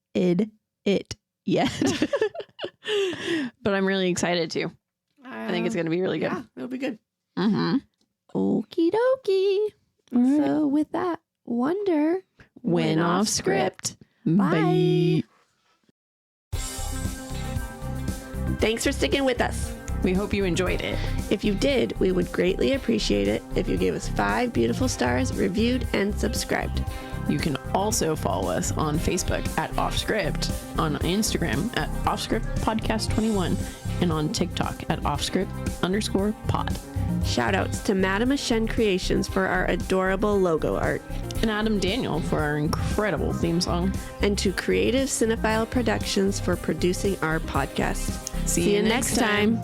it yet. But I'm really excited too. I think it's going to be really good. Yeah, it'll be good. Mm-hmm. Okie dokie. Right. So with that, wonder when off script. Bye. Thanks for sticking with us. We hope you enjoyed it. If you did, we would greatly appreciate it if you gave us 5 beautiful stars, reviewed, and subscribed. You can also follow us on Facebook at Offscript, on Instagram at Offscript Podcast 21, and on TikTok at Offscript_pod. Shoutouts to Madame Ashen Creations for our adorable logo art. And Adam Daniel for our incredible theme song. And to Creative Cinephile Productions for producing our podcast. See you next time.